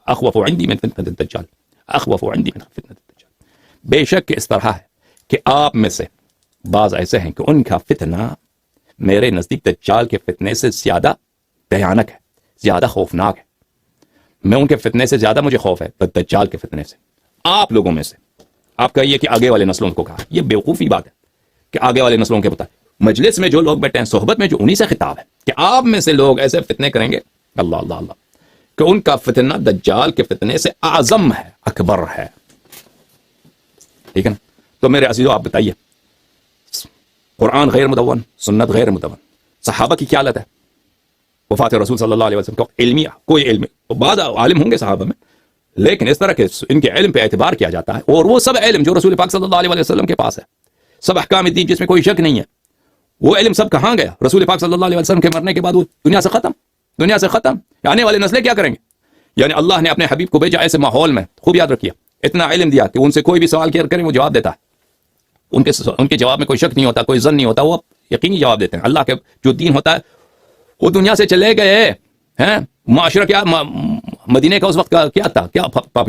اخوف عندي من فتنة الدجال، اخوف عندي من فتنة الدجال. بے شک اس طرح ہے کہ آپ میں سے بعض ایسے ہیں کہ ان کا فتنہ میرے نزدیک دجال کے فتنے سے زیادہ بھیانک ہے، زیادہ خوفناک ہے. میں ان کے فتنے سے زیادہ مجھے خوف ہے دجال کے فتنے سے. آپ لوگوں میں سے، آپ کہیے کہ آگے والے نسلوں کو کہا، یہ بیوقوفی بات ہے کہ آگے والے نسلوں کے بتائے. مجلس میں جو لوگ بیٹھے ہیں، صحبت میں جو، انہی سے خطاب ہے کہ آپ میں سے لوگ ایسے فتنے کریں گے، اللہ اللہ اللہ، کہ ان کا فتنہ دجال کے فتنے سے اعظم ہے، اکبر ہے. ٹھیک ہے نا. تو میرے عزیزو آپ بتائیے، قرآن غیر مدون، سنت غیر مدون، صحابہ کی کیا حالت ہے؟ وفات رسول صلی اللہ علیہ وسلم کو علمی، کوئی علم، بعض عالم ہوں گے صحابہ میں، لیکن اس طرح کے ان کے علم پہ اعتبار کیا جاتا ہے. اور وہ سب علم جو رسول پاک صلی اللہ علیہ وسلم کے پاس ہے، سب احکام الدین جس میں کوئی شک نہیں ہے، وہ علم سب کہاں گیا؟ رسول پاک صلی اللہ علیہ وسلم کے مرنے کے بعد وہ دنیا سے ختم، دنیا سے ختم. آنے والے نسلیں کیا کریں گے؟ یعنی اللہ نے اپنے حبیب کو بھیجا ایسے ماحول میں، خوب یاد رکھیے، اتنا علم دیا کہ ان سے کوئی بھی سوال کیا کریں وہ جواب دیتا ہے. ان کے جواب میں کوئی شک نہیں ہوتا، کوئی ظن نہیں ہوتا، وہ یقینی جواب دیتے ہیں. اللہ کے جو دین ہوتا ہے وہ دنیا سے چلے گئے ہیں. معاشرہ کیا، مدینے کا اس وقت کا کیا تھا، کیا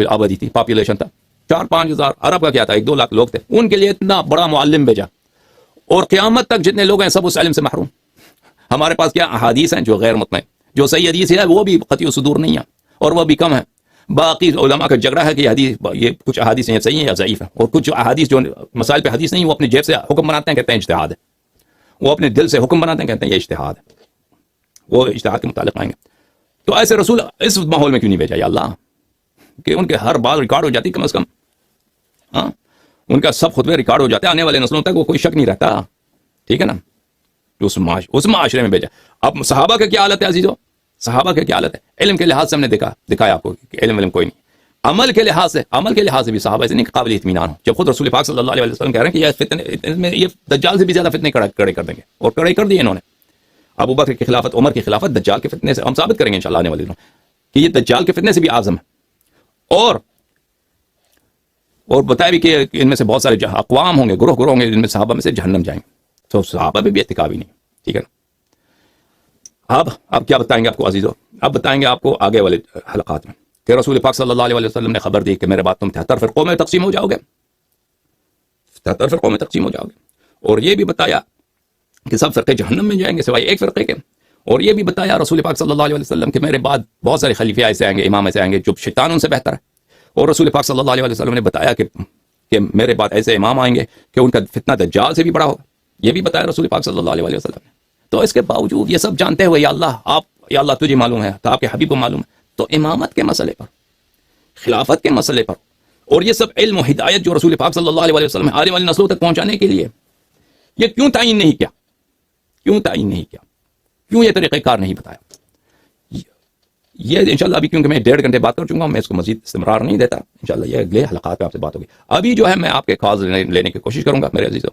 آبادی تھی، پاپولیشن تھا 4-5 ہزار. عرب کا کیا تھا، 1-2 لاکھ لوگ تھے. ان کے لیے اتنا بڑا معلم بھیجا، اور قیامت تک جتنے لوگ ہیں سب اس علم سے محروم. ہمارے پاس کیا احادیث ہیں جو غیر مطمئن، جو صحیح حدیث ہے وہ بھی قطعی صدور نہیں ہے، اور وہ بھی کم ہے. باقی علماء کا جھگڑا ہے کہ یہ حدیث، یہ کچھ احادیث ہیں صحیح ہیں یا ضعیف ہیں، اور کچھ احادیث جو مسائل پہ حدیث نہیں، وہ اپنے جیب سے حکم بناتے ہیں، کہتے ہیں اجتہاد ہے. وہ اپنے دل سے حکم بناتے ہیں، کہتے ہیں یہ اجتہاد ہے، وہ اجتہاد کے متعلق آئیں گے. تو ایسے رسول اس ماحول میں کیوں نہیں بھیجا یا اللہ کہ ان کے ہر بات ریکارڈ ہو جاتی کم از کم؟ ہاں ان کا سب خطبے ریکارڈ ہو جاتے ہیں، آنے والے نسلوں تک وہ کوئی شک نہیں رہتا. ٹھیک ہے نا. اس معاشرے میں بھیجا. اب صحابہ کا کیا حالت ہے عزیزو؟ صحابہ کا کیا حالت ہے؟ علم کے لحاظ سے ہم نے دکھایا آپ کو کہ علم کوئی نہیں. عمل کے لحاظ سے بھی صحابہ ایسے نہیں قابل اطمینان ہو. جب خود رسول پاک صلی اللہ علیہ وسلم کہہ رہے ہیں کہ یہ فتنے میں، یہ دجال سے بھی زیادہ فتنے کڑے کر دیں گے، اور کڑے کر دیے انہوں نے. ابو بکر کی خلافت، عمر کی خلافت دجال کے فتنے سے ہم ثابت کریں گے انشاءاللہ آنے والے دنوں کہ یہ دجال کے فتنے سے بھی اعظم ہے. اور بتایا بھی کہ ان میں سے بہت سارے اقوام ہوں گے، گروہ ہوں گے، جن میں صحابہ میں سے جہنم جائیں گے. تو صحابہ بھی اعتقاد نہیں. ٹھیک ہے نا. اب کیا بتائیں گے آپ کو عزیزو؟ اب بتائیں گے آپ کو آگے والے حلقات میں کہ رسول پاک صلی اللہ علیہ وسلم نے خبر دی کہ میرے بعد تم 73 فرقوں میں تقسیم ہو جاؤ گے، 73 فرقوں میں تقسیم ہو جاؤ گے، اور یہ بھی بتایا کہ سب فرقے جہنم میں جائیں گے سوائے ایک فرقے کے، اور یہ بھی بتایا رسول پاک صلی اللہ علیہ وسلم کہ میرے بعد بہت سارے خلیفے ایسے آئیں گے، امام ایسے آئیں گے جو شیطان ان سے بہتر ہے، اور رسول پاک صلی اللہ علیہ وسلم نے بتایا کہ میرے بعد ایسے امام آئیں گے کہ ان کا فتنہ دجال سے بھی بڑا ہوگا، یہ بھی بتایا رسول پاک صلی اللہ علیہ وسلم نے۔ تو اس کے باوجود یہ سب جانتے ہوئے یا اللہ تجھے معلوم ہے، تو آپ کے حبیب کو معلوم ہے، تو امامت کے مسئلے پر، خلافت کے مسئلے پر، اور یہ سب علم و ہدایت جو رسول پاک صلی اللہ علیہ وسلم نے آنے والی نسلوں تک پہنچانے کے لیے یہ کیوں تعین نہیں کیا، کیوں یہ طریقہ کار نہیں بتایا؟ یہ انشاءاللہ ابھی کیونکہ میں 1.5 گھنٹے بات کر چکا ہوں، میں اس کو مزید استمرار نہیں دیتا، انشاءاللہ یہ اگلے حلقات میں آپ سے بات ہوگی۔ ابھی جو ہے میں آپ کے کالز لینے کی کوشش کروں گا میرے عزیزوں۔